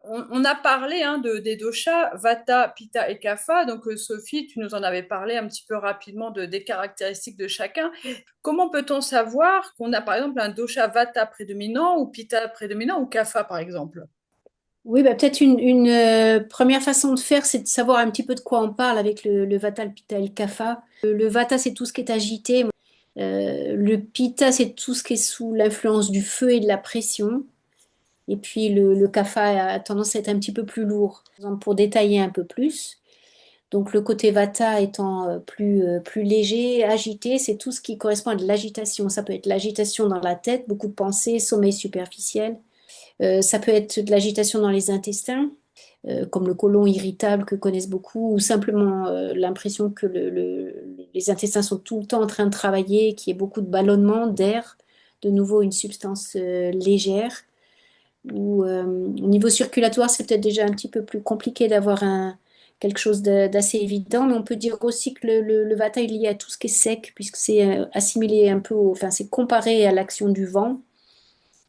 On a parlé des doshas, Vata, Pitta et Kapha. Donc, Sophie, tu nous en avais parlé un petit peu rapidement des caractéristiques de chacun. Comment peut-on savoir qu'on a par exemple un dosha Vata prédominant ou Pitta prédominant ou Kapha par exemple? Oui, bah, peut-être une première façon de faire, c'est de savoir un petit peu de quoi on parle avec le Vata, le Pitta et le Kapha. Le Vata, c'est tout ce qui est agité. Le Pitta, c'est tout ce qui est sous l'influence du feu et de la pression. Et puis le Kapha a tendance à être un petit peu plus lourd. Par exemple, pour détailler un peu plus, donc le côté Vata étant plus léger, agité, c'est tout ce qui correspond à de l'agitation. Ça peut être l'agitation dans la tête, beaucoup de pensées, sommeil superficiel. Ça peut être de l'agitation dans les intestins, comme le côlon irritable que connaissent beaucoup, ou simplement l'impression que les intestins sont tout le temps en train de travailler, qu'il y ait beaucoup de ballonnement d'air, de nouveau une substance légère. Ou au niveau circulatoire, c'est peut-être déjà un petit peu plus compliqué d'avoir quelque chose d'assez évident, mais on peut dire aussi que le vata est lié à tout ce qui est sec, puisque c'est assimilé un peu, enfin c'est comparé à l'action du vent.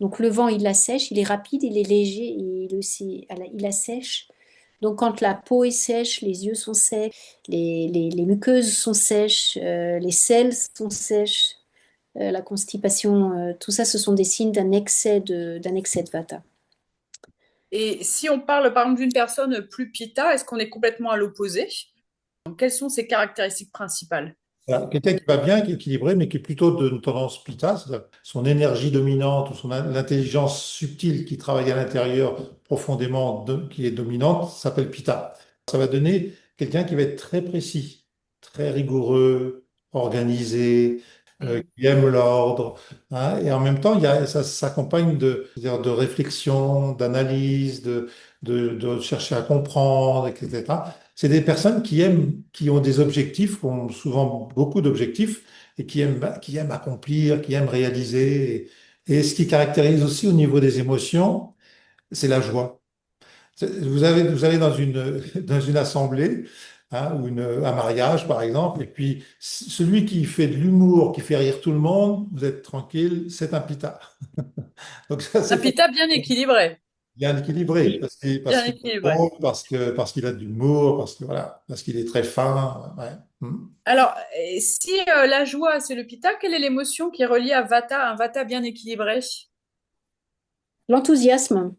Donc le vent, il l'assèche, il est rapide, il est léger, et il assèche. Donc quand la peau est sèche, les yeux sont secs, les muqueuses sont sèches, les selles sont sèches, la constipation, tout ça, ce sont des signes d'un excès de vata. Et si on parle par exemple d'une personne plus Pitta, est-ce qu'on est complètement à l'opposé? Donc, quelles sont ses caractéristiques principales? Oui. Voilà. Quelqu'un qui va bien, qui est équilibré, mais qui est plutôt d'une tendance pitta, c'est-à-dire son énergie dominante ou l'intelligence subtile qui travaille à l'intérieur profondément, qui est dominante, s'appelle pitta. Ça va donner quelqu'un qui va être très précis, très rigoureux, organisé, qui aime l'ordre, hein. Et en même temps, ça s'accompagne c'est-à-dire de réflexion, d'analyse, de chercher à comprendre, etc. C'est des personnes qui aiment, qui ont des objectifs, qui ont souvent beaucoup d'objectifs et qui aiment accomplir, qui aiment réaliser. Et ce qui caractérise aussi au niveau des émotions, c'est la joie. Vous allez dans une assemblée, hein, ou un mariage, par exemple, et puis celui qui fait de l'humour, qui fait rire tout le monde, vous êtes tranquille, c'est un pita. Donc ça, Un c'est Pitta bien équilibré. bien équilibré, Oui, parce bien qu'il est équilibré. drôle, parce qu'il a de l'humour, voilà, parce qu'il est très fin. Ouais. Mm. Alors, et si la joie, c'est le Pitta, quelle est l'émotion qui est reliée à Vata, un Vata bien équilibré? L'enthousiasme.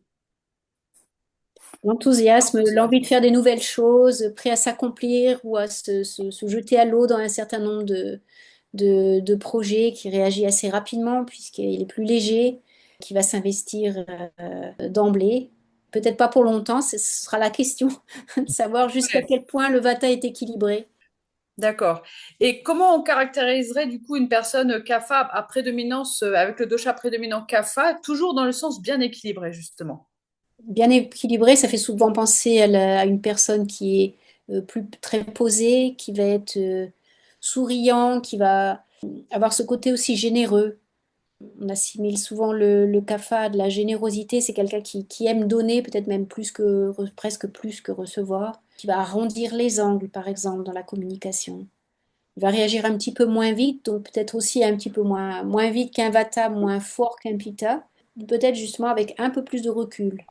L'enthousiasme, l'envie L'enthousiasme. de faire des nouvelles choses, prêt à s'accomplir ou à se jeter à l'eau dans un certain nombre de projets, qui réagit assez rapidement puisqu'il est plus léger, qui va s'investir d'emblée. Peut-être pas pour longtemps, ce sera la question de savoir jusqu'à Ouais, quel point le vata est équilibré. d'accord. Et comment on caractériserait du coup une personne Kapha à prédominance, avec le dosha prédominant Kapha, toujours dans le sens bien équilibré, justement? Bien équilibré, ça fait souvent penser à une personne qui est plus très posée, qui va être souriant, qui va avoir ce côté aussi généreux. On assimile souvent le kapha à de la générosité. C'est quelqu'un qui aime donner, peut-être même presque plus que recevoir, qui va arrondir les angles, par exemple, dans la communication. Il va réagir un petit peu moins vite, donc peut-être aussi un petit peu moins vite qu'un vata, moins fort qu'un pitta, peut-être justement avec un peu plus de recul.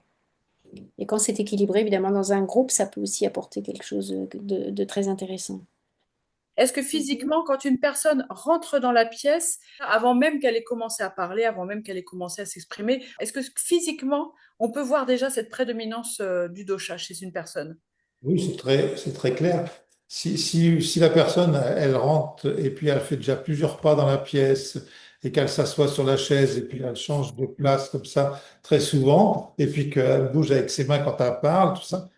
Et quand c'est équilibré, évidemment, dans un groupe, ça peut aussi apporter quelque chose de très intéressant. Est-ce que physiquement, quand une personne rentre dans la pièce, avant même qu'elle ait commencé à parler, avant même qu'elle ait commencé à s'exprimer, est-ce que physiquement, on peut voir déjà cette prédominance du dosha chez une personne? Oui, c'est très clair. Si la personne, elle rentre et puis elle fait déjà plusieurs pas dans la pièce et qu'elle s'assoit sur la chaise et puis elle change de place comme ça très souvent et puis qu'elle bouge avec ses mains quand elle parle, tout ça,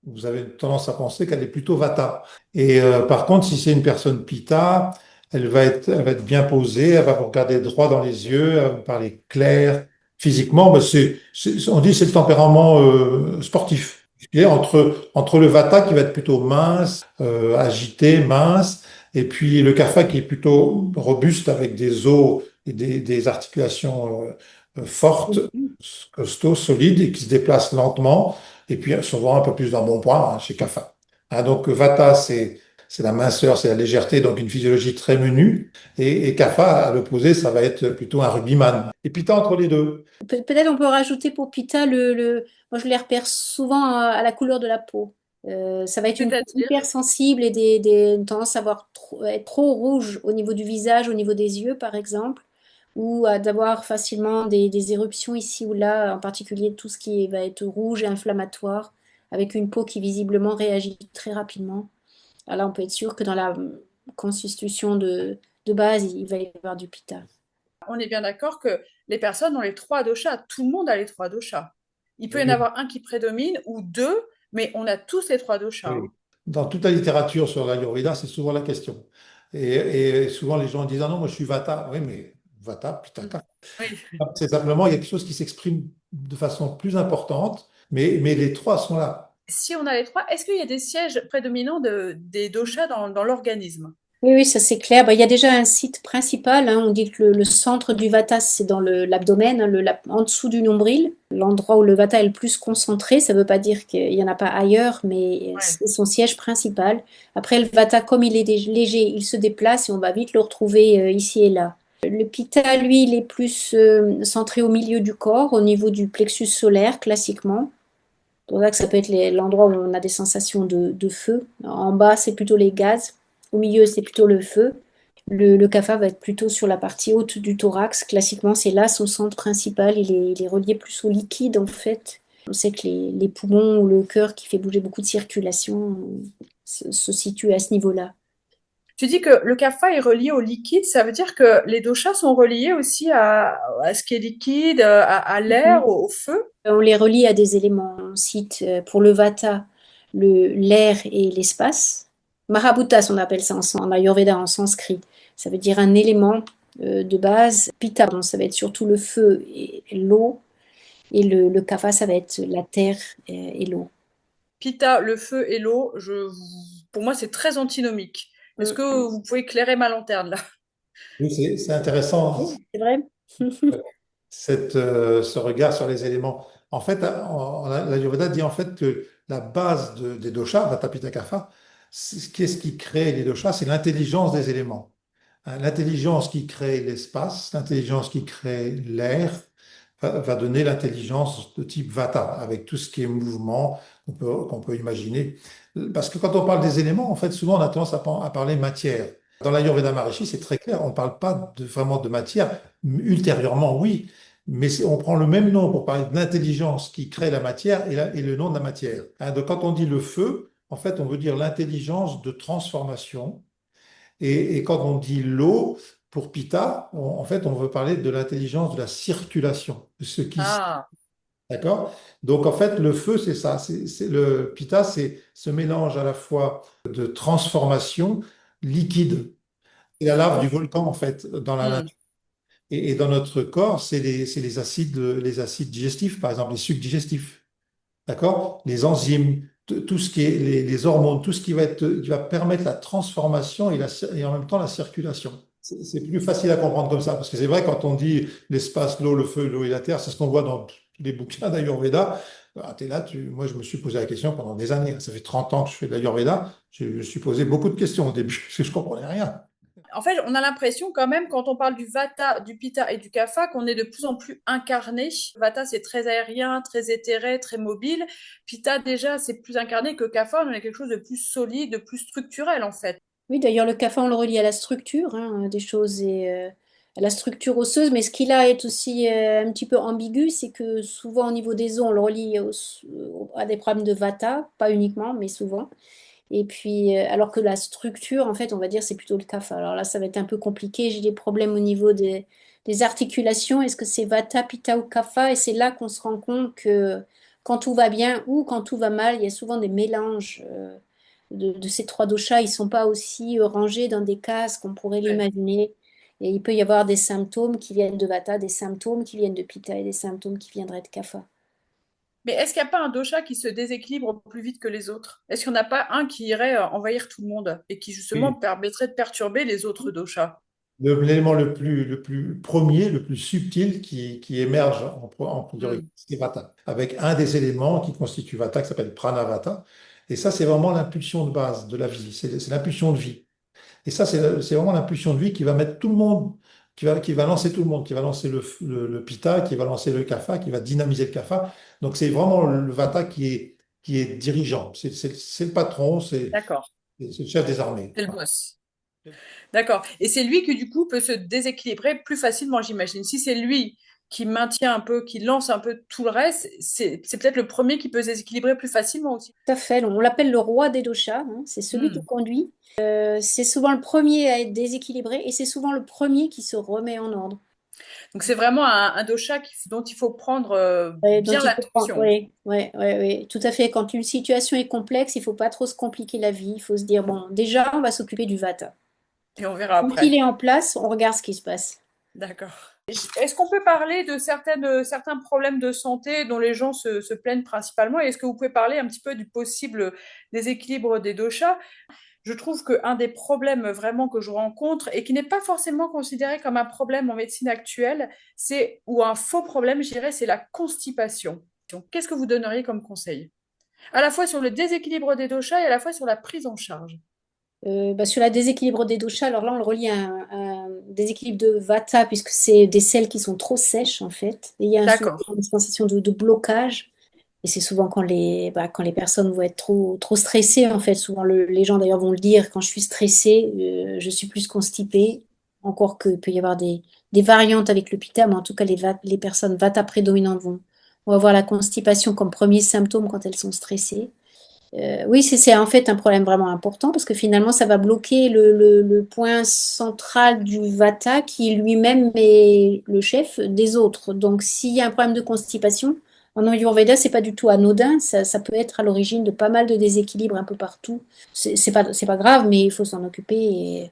vous avez tendance à penser qu'elle est plutôt vata. Et par contre, si c'est une personne pitta, elle va être bien posée, elle va vous regarder droit dans les yeux, elle va vous parler clair. Physiquement, ben, on dit que c'est le tempérament sportif. Et entre le vata qui va être plutôt mince, agité, mince, et puis le kapha qui est plutôt robuste avec des os et des articulations fortes, costauds, solides et qui se déplacent lentement, et puis souvent un peu plus dans le bon point, hein, chez kapha. Hein, donc vata, c'est la minceur, c'est la légèreté, donc une physiologie très menue. Et Kapha, à l'opposé, ça va être plutôt un rugbyman. Et Pitta entre les deux. Peut-être on peut rajouter pour Pita moi je les repère souvent à la couleur de la peau. Ça va être une peau C'est-à-dire, hyper sensible et une tendance à être trop rouge au niveau du visage, au niveau des yeux par exemple, ou d'avoir facilement des éruptions ici ou là, en particulier tout ce qui va être rouge et inflammatoire, avec une peau qui visiblement réagit très rapidement. Alors là, on peut être sûr que dans la constitution de base, il va y avoir du Pita. on est bien d'accord que les personnes ont les trois doshas. Tout le monde a les trois doshas. Il peut y en avoir un qui prédomine ou deux, mais on a tous les trois doshas, Oui. hein. Dans toute la littérature sur l'Ayurveda, c'est souvent la question. Et souvent, les gens disent, ah non, moi je suis Vata. Oui, mais Vata, putain, Mm. Oui. c'est simplement, il y a quelque chose qui s'exprime de façon plus importante, mais les trois sont là. Si on a les trois, est-ce qu'il y a des sièges prédominants des doshas dans l'organisme? Oui, oui, ça c'est clair. Bah, il y a déjà un site principal, hein. On dit que le centre du Vata, c'est dans l'abdomen, hein, en dessous du nombril, l'endroit où le Vata est le plus concentré. Ça ne veut pas dire qu'il n'y en a pas ailleurs, mais Ouais. c'est son siège principal. Après, le Vata, comme il est léger, il se déplace et on va vite le retrouver ici et là. Le Pitta, lui, il est plus centré au milieu du corps, au niveau du plexus solaire, classiquement. C'est pour ça que ça peut être l'endroit où on a des sensations de feu. En bas, c'est plutôt les gaz. Au milieu, c'est plutôt le feu. Le kapha va être plutôt sur la partie haute du thorax. Classiquement, c'est là son centre principal. Il est relié plus au liquide, en fait. On sait que les poumons ou le cœur qui fait bouger beaucoup de circulation se situent à ce niveau-là. Tu dis que le kapha est relié au liquide, ça veut dire que les doshas sont reliés aussi à ce qui est liquide, à l'air, au feu? On les relie à des éléments. On cite pour le vata l'air et l'espace. Mahabhutas, on appelle ça en Ayurveda, en sanskrit. Ça veut dire un élément de base. Pitta, bon, ça va être surtout le feu et l'eau. Et le kapha, ça va être la terre et l'eau. Pitta, le feu et l'eau, pour moi, c'est très antinomique. Est-ce Mm. que vous pouvez éclairer ma lanterne là? Oui, c'est intéressant, C'est vrai? ce regard sur les éléments. En fait, l'Ayurveda dit en fait que la base des doshas, Vata, Pitta, Kapha, qu'est-ce qui crée les doshas? C'est l'intelligence des éléments. Hein, l'intelligence qui crée l'espace, l'intelligence qui crée l'air, va donner l'intelligence de type Vata, avec tout ce qui est mouvement qu'on peut imaginer. Parce que quand on parle des éléments, en fait, souvent on a tendance à parler matière. Dans l'Ayurveda Maharishi, c'est très clair, on ne parle pas vraiment de matière. Ultérieurement, oui, mais on prend le même nom pour parler de l'intelligence qui crée la matière et le nom de la matière. Hein, donc quand on dit le feu, en fait, on veut dire l'intelligence de transformation et quand on dit l'eau, pour Pitta, en fait, on veut parler de l'intelligence de la circulation, de ce qui... Ah, D'accord? Donc, en fait, le feu, c'est ça. Le Pitta, c'est ce mélange à la fois de transformation liquide. C'est la lave du volcan, en fait, dans la hmm. nature. Et dans notre corps, c'est les acides digestifs, par exemple, les sucs digestifs. D'accord? Les enzymes, tout ce qui est les hormones, tout ce qui va permettre la transformation et en même temps la circulation. C'est plus facile à comprendre comme ça, parce que c'est vrai, quand on dit l'espace, l'eau, le feu, l'eau et la terre, c'est ce qu'on voit dans tous les bouquins d'Ayurveda. Ah, t'es là, moi je me suis posé la question pendant des années. Ça fait 30 ans que je fais de l'Ayurveda. Je me suis posé beaucoup de questions au début, parce que je comprenais rien. En fait, on a l'impression quand même, quand on parle du Vata, du Pitta et du Kapha, qu'on est de plus en plus incarné. Vata, c'est très aérien, très éthéré, très mobile. Pitta, déjà, c'est plus incarné que Kapha. On a quelque chose de plus solide, de plus structurel, en fait. Oui, d'ailleurs, le kapha, on le relie à la structure des choses et à la structure osseuse. Mais ce qui là est aussi un petit peu ambigu, c'est que souvent au niveau des os, on le relie à des problèmes de vata, pas uniquement, mais souvent. Et puis, alors que la structure, en fait, on va dire, c'est plutôt le kapha. Alors là, ça va être un peu compliqué. J'ai des problèmes au niveau des articulations. Est-ce que c'est vata, pitta ou kapha? Et c'est là qu'on se rend compte que quand tout va bien ou quand tout va mal, il y a souvent des mélanges de ces trois doshas. Ils ne sont pas aussi rangés dans des cases qu'on pourrait Ouais. l'imaginer. Et il peut y avoir des symptômes qui viennent de vata, des symptômes qui viennent de pitta et des symptômes qui viendraient de kapha. Mais est-ce qu'il n'y a pas un dosha qui se déséquilibre plus vite que les autres? Est-ce qu'il n'y en a pas un qui irait envahir tout le monde et qui justement Oui. permettrait de perturber les autres doshas? L'élément le plus premier, le plus subtil qui émerge en priorité, Hmm. c'est Vata, avec un des éléments qui constitue Vata, qui s'appelle Pranavata. Et ça, c'est vraiment l'impulsion de base de la vie, c'est l'impulsion de vie. Et ça, c'est vraiment l'impulsion de vie qui va mettre tout le monde, qui va lancer tout le monde, qui va lancer le Pitta, qui va lancer le Kapha, qui va dynamiser le Kapha. Donc c'est vraiment le Vata qui est dirigeant. C'est le patron, D'accord, c'est le chef des armées. c'est le Voilà. boss. D'accord. Et c'est lui qui, du coup, peut se déséquilibrer plus facilement, j'imagine. Si c'est lui qui maintient un peu, qui lance un peu tout le reste, c'est peut-être le premier qui peut se déséquilibrer plus facilement aussi. Tout à fait. On l'appelle le roi des doshas, hein. C'est celui qui Hmm. conduit. C'est souvent le premier à être déséquilibré et c'est souvent le premier qui se remet en ordre. Donc c'est vraiment un dosha dont il faut prendre Dont bien il faut prendre. l'attention. Oui, ouais, ouais, ouais, tout à fait. Quand une situation est complexe, il faut pas trop se compliquer la vie. Il faut se dire, bon, déjà, on va s'occuper du vata. Et on verra Quand il après. est en place, on regarde ce qui se passe. D'accord. Est-ce qu'on peut parler de certains problèmes de santé dont les gens se plaignent principalement? Et est-ce que vous pouvez parler un petit peu du possible déséquilibre des doshas? Je trouve qu'un des problèmes vraiment que je rencontre et qui n'est pas forcément considéré comme un problème en médecine actuelle, ou un faux problème, je dirais, c'est la constipation. Donc, qu'est-ce que vous donneriez comme conseil? À la fois sur le déséquilibre des doshas et à la fois sur la prise en charge. Sur la déséquilibre des doshas, alors là, on le relie à un déséquilibre de vata, puisque c'est des selles qui sont trop sèches, en fait. Et il y a souvent D'accord. une sensation de blocage. Et c'est souvent quand les personnes vont être trop stressées, en fait. Souvent, les gens, d'ailleurs, vont le dire, quand je suis stressée, je suis plus constipée. Encore qu'il peut y avoir des variantes avec le pitta, mais en tout cas, les personnes vata prédominantes vont avoir la constipation comme premier symptôme quand elles sont stressées. Oui, c'est en fait un problème vraiment important parce que finalement, ça va bloquer le point central du vata qui lui-même est le chef des autres. Donc, s'il y a un problème de constipation, en Ayurveda, c'est pas du tout anodin. Ça peut être à l'origine de pas mal de déséquilibres un peu partout. C'est pas grave, mais il faut s'en occuper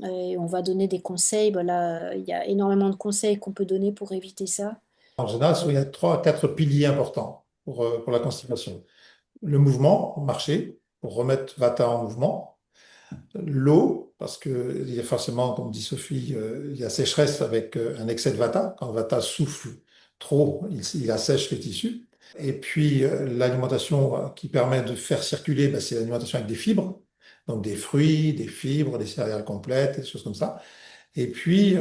et on va donner des conseils. Ben là, il y a énormément de conseils qu'on peut donner pour éviter ça. En général, il y a trois, quatre piliers importants pour la constipation. Le mouvement, marcher, pour remettre Vata en mouvement. L'eau, parce qu'il y a forcément, comme dit Sophie, il y a sécheresse avec un excès de Vata. Quand Vata souffle trop, il assèche les tissus. Et puis l'alimentation qui permet de faire circuler, ben, c'est l'alimentation avec des fibres, donc des fruits, des fibres, des céréales complètes, des choses comme ça. Et puis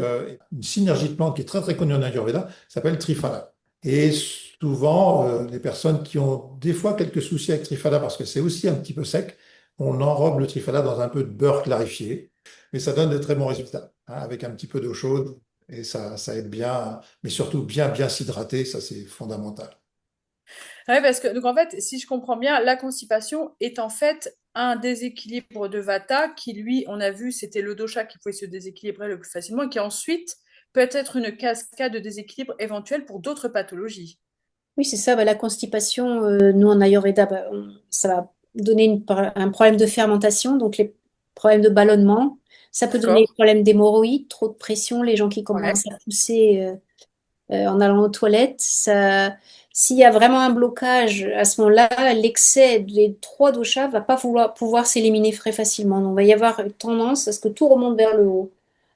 une synergie de plantes qui est très très connue en Ayurveda s'appelle Triphala. Et souvent, les personnes qui ont des fois quelques soucis avec Triphala, parce que c'est aussi un petit peu sec, on enrobe le Triphala dans un peu de beurre clarifié, mais ça donne de très bons résultats, hein, avec un petit peu d'eau chaude, et ça aide bien, mais surtout bien s'hydrater, ça c'est fondamental. Oui, parce que, donc en fait, si je comprends bien, la constipation est en fait un déséquilibre de Vata qui, lui, on a vu, c'était le dosha qui pouvait se déséquilibrer le plus facilement et qui ensuite peut être une cascade de déséquilibre éventuel pour d'autres pathologies. Oui, c'est ça. Bah, la constipation, nous en Ayurveda, ça va donner un problème de fermentation, donc les problèmes de ballonnement. Ça peut donner D'accord? des problèmes d'hémorroïdes, trop de pression, les gens qui Ouais. commencent à pousser en allant aux toilettes. S'il y a vraiment un blocage, à ce moment-là, l'excès des trois doshas va pas pouvoir s'éliminer très facilement. Donc, il va y avoir une tendance à ce que tout remonte vers le haut.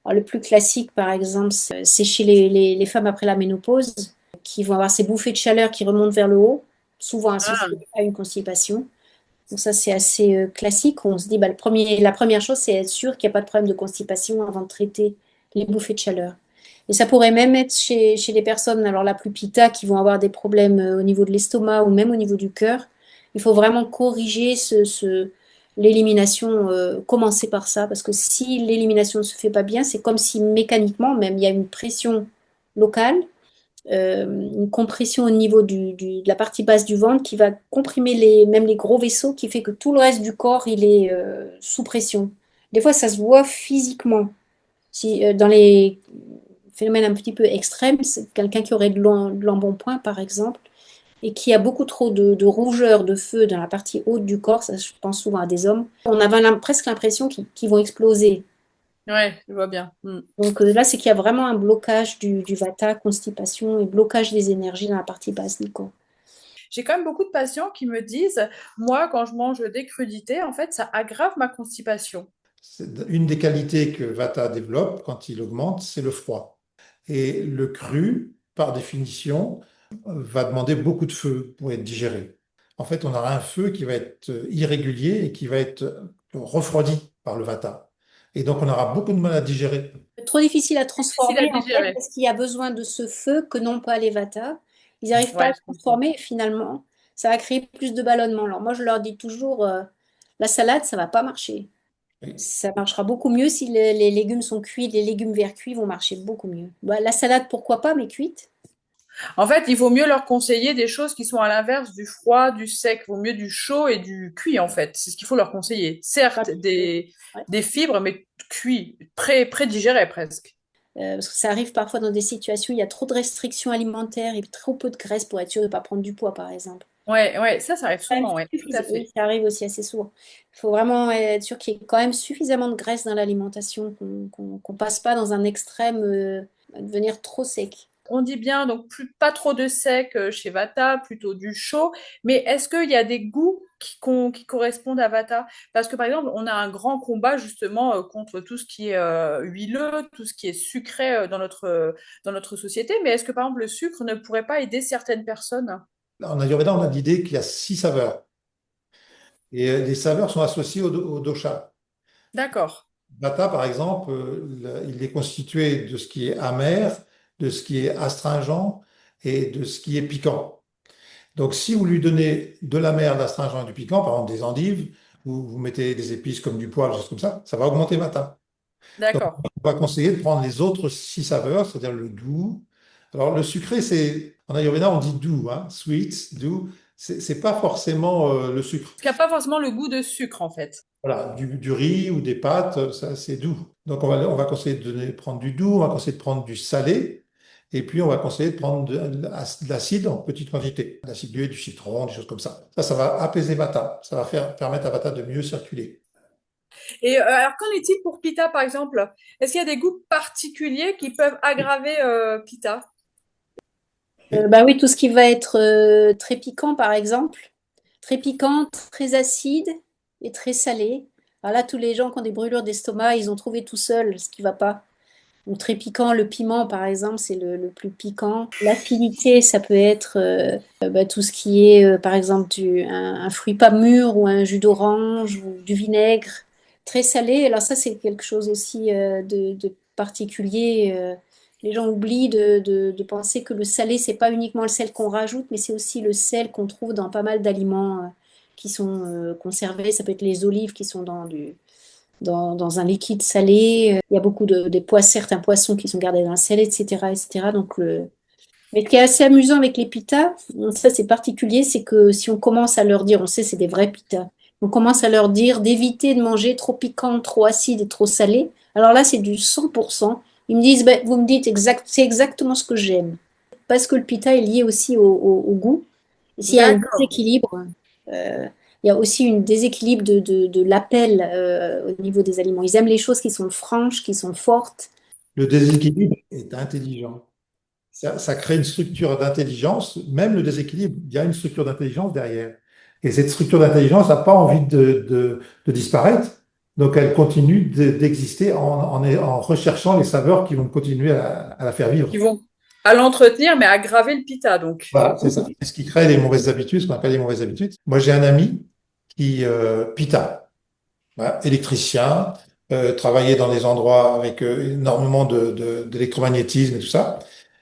Alors, le plus classique, par exemple, c'est chez les femmes après la ménopause qui vont avoir ces bouffées de chaleur qui remontent vers le haut, souvent Ah, associées à une constipation. Donc ça, c'est assez classique. On se dit, bah, la première chose, c'est être sûr qu'il n'y a pas de problème de constipation avant de traiter les bouffées de chaleur. Et ça pourrait même être chez les personnes, alors la plus pitta, qui vont avoir des problèmes au niveau de l'estomac ou même au niveau du cœur. Il faut vraiment corriger l'élimination, commencer par ça, parce que si l'élimination ne se fait pas bien, c'est comme si mécaniquement, même, il y a une pression locale, une compression au niveau de la partie basse du ventre qui va comprimer même les gros vaisseaux, qui fait que tout le reste du corps, il est sous pression. Des fois, ça se voit physiquement. Si, dans les phénomènes un petit peu extrêmes, c'est quelqu'un qui aurait de l'embonpoint, par exemple, et qui a beaucoup trop de rougeur, de feu dans la partie haute du corps, ça je pense souvent à des hommes, on avait presque l'impression qu'ils vont exploser. ouais, je vois bien. Hmm. Donc là, c'est qu'il y a vraiment un blocage du vata, constipation et blocage des énergies dans la partie basse du corps. J'ai quand même beaucoup de patients qui me disent, moi, quand je mange des crudités, en fait, ça aggrave ma constipation. Une des qualités que Vata développe quand il augmente, c'est le froid. Et le cru, par définition, va demander beaucoup de feu pour être digéré. en fait, on aura un feu qui va être irrégulier et qui va être refroidi par le vata. Et donc, on aura beaucoup de mal à digérer. Trop difficile à Difficile à transformer en fait digérer. parce qu'il y a besoin de ce feu que n'ont pas les Vata. Ils n'arrivent pas à Ouais, le je comprends. transformer et finalement ça va créer plus de ballonnement. Alors moi je leur dis toujours la salade ça va pas marcher. Oui. Ça marchera beaucoup mieux si les légumes sont cuits. Les légumes verts cuits vont marcher beaucoup mieux. Bah, la salade pourquoi pas mais cuite. En fait, il vaut mieux leur conseiller des choses qui sont à l'inverse du froid, du sec. Il vaut mieux du chaud et du cuit, en fait. C'est ce qu'il faut leur conseiller. Pas Certes, trop. Ouais. des fibres, mais cuit, pré-digéré presque. Parce que ça arrive parfois dans des situations où il y a trop de restrictions alimentaires et trop peu de graisse pour être sûr de ne pas prendre du poids par exemple. Ouais, ouais, ça arrive Quand même souvent, ouais, tout à oui, fait. ça arrive aussi assez souvent. Il faut vraiment être sûr qu'il y ait quand même suffisamment de graisse dans l'alimentation, qu'on passe pas dans un extrême à devenir trop sec. On dit bien, donc pas trop de sec chez Vata, plutôt du chaud. Mais est-ce qu'il y a des goûts qui correspondent à Vata? Parce que par exemple, on a un grand combat justement contre tout ce qui est huileux, tout ce qui est sucré dans notre société. Mais est-ce que par exemple le sucre ne pourrait pas aider certaines personnes? En Ayurveda, on a l'idée qu'il y a 6 saveurs. Et les saveurs sont associées au dosha. D'accord, Vata, par exemple, il est constitué de ce qui est amer, de ce qui est astringent et de ce qui est piquant. Donc, si vous lui donnez de l'amer, de l'astringent et du piquant, par exemple des endives, vous mettez des épices comme du poivre, des choses comme ça va augmenter Vata. Donc, d'accord. on va conseiller de prendre les autres 6 saveurs, c'est-à-dire le doux. Alors, le sucré, en Ayurveda, on dit doux, hein, sweet, doux. C'est pas forcément le sucre. Parce qu'il n'y a pas forcément le goût de sucre en fait. Voilà, du riz ou des pâtes, ça c'est doux. Donc on va conseiller prendre du doux, on va conseiller de prendre du salé, et puis on va conseiller de prendre de l'acide en petite quantité. L'acidulé, du citron, des choses comme ça. Ça va apaiser Vata. Ça va permettre à Vata de mieux circuler. Et alors, qu'en est-il pour Pita par exemple? Est-ce qu'il y a des goûts particuliers qui peuvent aggraver Pita? Et Bah oui, tout ce qui va être très piquant, par exemple, très piquant, très acide et très salé. Alors là, tous les gens qui ont des brûlures d'estomac, ils ont trouvé tout seuls ce qui va pas. Donc très piquant, le piment, par exemple, c'est le plus piquant. L'acidité, ça peut être bah, tout ce qui est, par exemple, un fruit pas mûr ou un jus d'orange ou du vinaigre. Très salé, alors ça, c'est quelque chose aussi de particulier. Les gens oublient de penser que le salé, c'est pas uniquement le sel qu'on rajoute, mais c'est aussi le sel qu'on trouve dans pas mal d'aliments qui sont conservés. Ça peut être les olives qui sont dans un liquide salé. Il y a beaucoup certains poissons qui sont gardés dans le sel, etc., etc. Mais ce qui est assez amusant avec les pitas, ça c'est particulier, c'est que si on commence à leur dire, on sait c'est des vrais pitas, on commence à leur dire d'éviter de manger trop piquant, trop acide et trop salé. Alors là, c'est du 100%. Ils me disent, ben, vous me dites c'est exactement ce que j'aime. Parce que le pita est lié aussi au goût. Et s'il y a un D'accord. déséquilibre, euh, il y a aussi un déséquilibre de l'appel au niveau des aliments. Ils aiment les choses qui sont franches, qui sont fortes. le déséquilibre est intelligent. Ça crée une structure d'intelligence. Même le déséquilibre, il y a une structure d'intelligence derrière. Et cette structure d'intelligence n'a pas envie de disparaître. Donc elle continue d'exister en recherchant les saveurs qui vont continuer à la faire vivre. Qui vont à l'entretenir, mais à aggraver le Pita, donc. Voilà, c'est ça. C'est ce qui crée les mauvaises habitudes, ce qu'on appelle les mauvaises habitudes. Moi, j'ai un ami qui, Pita, voilà, électricien, travaillait dans des endroits avec énormément d'électromagnétisme et tout ça.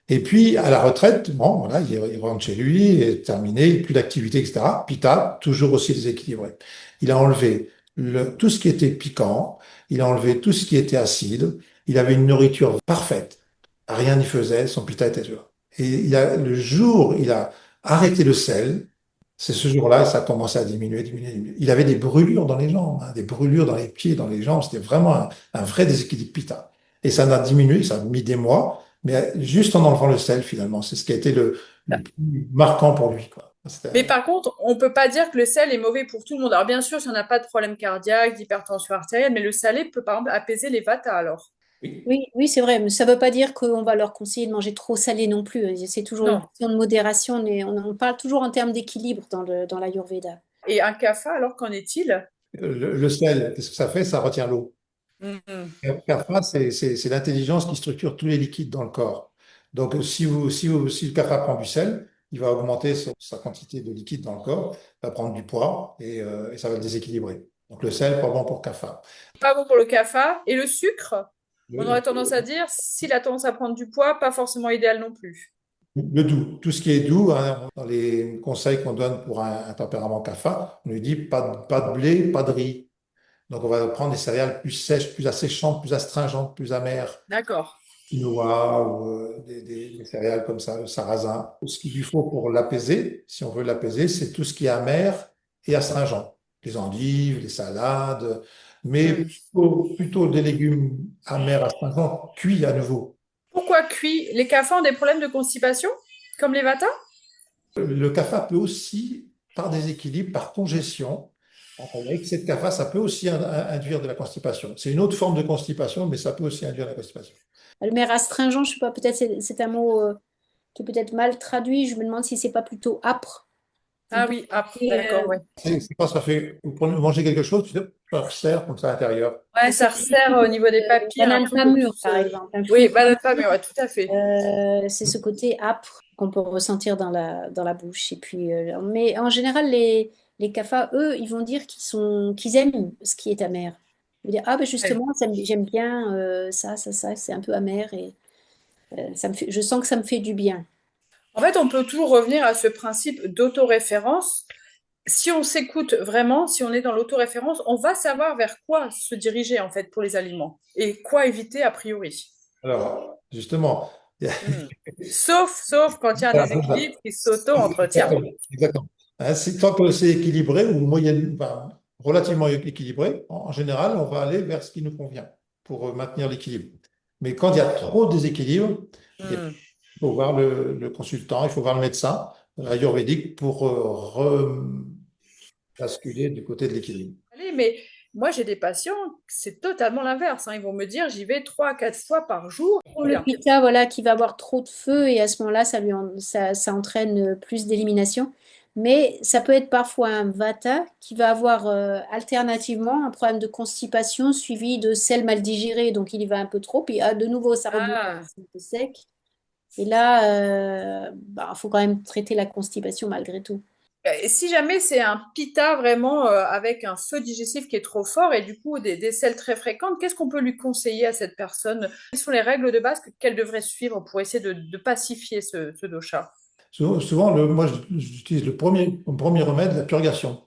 Et puis, à la retraite, bon, voilà, il rentre chez lui, il est terminé, plus d'activité, etc. Pita, toujours aussi déséquilibré. Il a enlevé tout ce qui était piquant, il a enlevé tout ce qui était acide, il avait une nourriture parfaite, rien n'y faisait, son pita était sûr. Et le jour où il a arrêté le sel, c'est ce jour-là, ça a commencé à diminuer, diminuer, diminuer. Il avait des brûlures dans les jambes, hein, des brûlures dans les pieds, dans les jambes. C'était vraiment un vrai déséquilibre pita. Et ça n'a diminué, ça a mis des mois, mais juste en enlevant le sel, finalement. C'est ce qui a été le plus marquant pour lui, quoi. Mais par contre, on peut pas dire que le sel est mauvais pour tout le monde. Alors bien sûr, si on n'a pas de problème cardiaque, d'hypertension artérielle, mais le salé peut par exemple apaiser les Vata alors. Oui. Oui, oui, c'est vrai, mais ça ne veut pas dire qu'on va leur conseiller de manger trop salé non plus. C'est toujours une Non. question de modération, mais on parle toujours en termes d'équilibre dans l'Ayurveda. Et un kapha, alors qu'en est-il? Le sel, qu'est-ce que ça fait? Ça retient l'eau. Mhm. Kapha, c'est l'intelligence qui structure tous les liquides dans le corps. Donc, si le kapha prend du sel, il va augmenter sa quantité de liquide dans le corps, va prendre du poids et ça va le déséquilibrer. Donc le sel, pas bon pour CAFA. Pas bon pour le cafard. Et le sucre, on Le, aurait tendance à dire, s'il a tendance à prendre du poids, pas forcément idéal non plus. le doux, tout ce qui est doux, hein, dans les conseils qu'on donne pour un tempérament CAFA, on lui dit pas de blé, pas de riz. Donc on va prendre des céréales plus sèches, plus asséchantes, plus astringentes, plus amères. D'accord. Quinoa ou des céréales comme ça, le sarrasin. Ce qu'il lui faut pour l'apaiser, si on veut l'apaiser, c'est tout ce qui est amer et astringent. Les endives, les salades, mais Hmm. plutôt des légumes amers, astringents, cuits à nouveau. Pourquoi cuit? Les cafards ont des problèmes de constipation, comme les Vata? Le CAFA peut aussi, par déséquilibre, par congestion, avec cette CAFA, ça peut aussi induire de la constipation. C'est une autre forme de constipation, mais ça peut aussi induire de la constipation. Le maire astringent, je sais pas, peut-être c'est un mot qui est peut-être mal traduit. Je me demande si c'est pas plutôt âpre. Un Ah peu. oui, ah, d'accord, ouais. C'est pas ça fait, vous mangez quelque chose, tu sais, ça resserre comme ça à l'intérieur. Ouais, ça resserre au niveau des papilles un Banane peu pas pour mûre, tous. par exemple, un Oui, fruit pas banane mûr. pas mûre, ouais, tout à fait. C'est ce côté âpre qu'on peut ressentir dans la bouche. Et puis, mais en général, les cafards, eux, ils vont dire qu'ils aiment ce qui est amer. Ils vont dire, ah ben Ouais. justement, j'aime bien ça, c'est un peu amer et je sens que ça me fait du bien. En fait, on peut toujours revenir à ce principe d'autoréférence. Si on s'écoute vraiment, si on est dans l'autoréférence, on va savoir vers quoi se diriger en fait pour les aliments et quoi éviter a priori. Alors, justement, Hmm. Sauf quand il y a un déséquilibre qui s'auto-entretient. exactement, exactement. Hein, tant que c'est équilibré ou enfin, relativement équilibré, en général, on va aller vers ce qui nous convient pour maintenir l'équilibre. Mais quand il y a trop de déséquilibre, il Hmm. faut voir le consultant, il faut voir le médecin ayurvédique pour basculer du côté de l'équilibre. Allez, mais moi j'ai des patients, c'est totalement l'inverse, hein. Ils vont me dire j'y vais 3 à 4 fois par jour. Pour le Bien. pitta, voilà, qui va avoir trop de feu et à ce moment-là, ça entraîne plus d'élimination. Mais ça peut être parfois un vata qui va avoir alternativement un problème de constipation suivi de sel mal digéré. Donc il y va un peu trop, puis de nouveau ça rebouche, Ah. c'est un peu sec. Et là, il faut quand même traiter la constipation malgré tout. Et si jamais c'est un pitta vraiment avec un feu digestif qui est trop fort et du coup des selles très fréquentes, qu'est-ce qu'on peut lui conseiller à cette personne? Quelles sont les règles de base qu'elle devrait suivre pour essayer de pacifier ce dosha? Souvent, moi, j'utilise le premier remède, la purgation.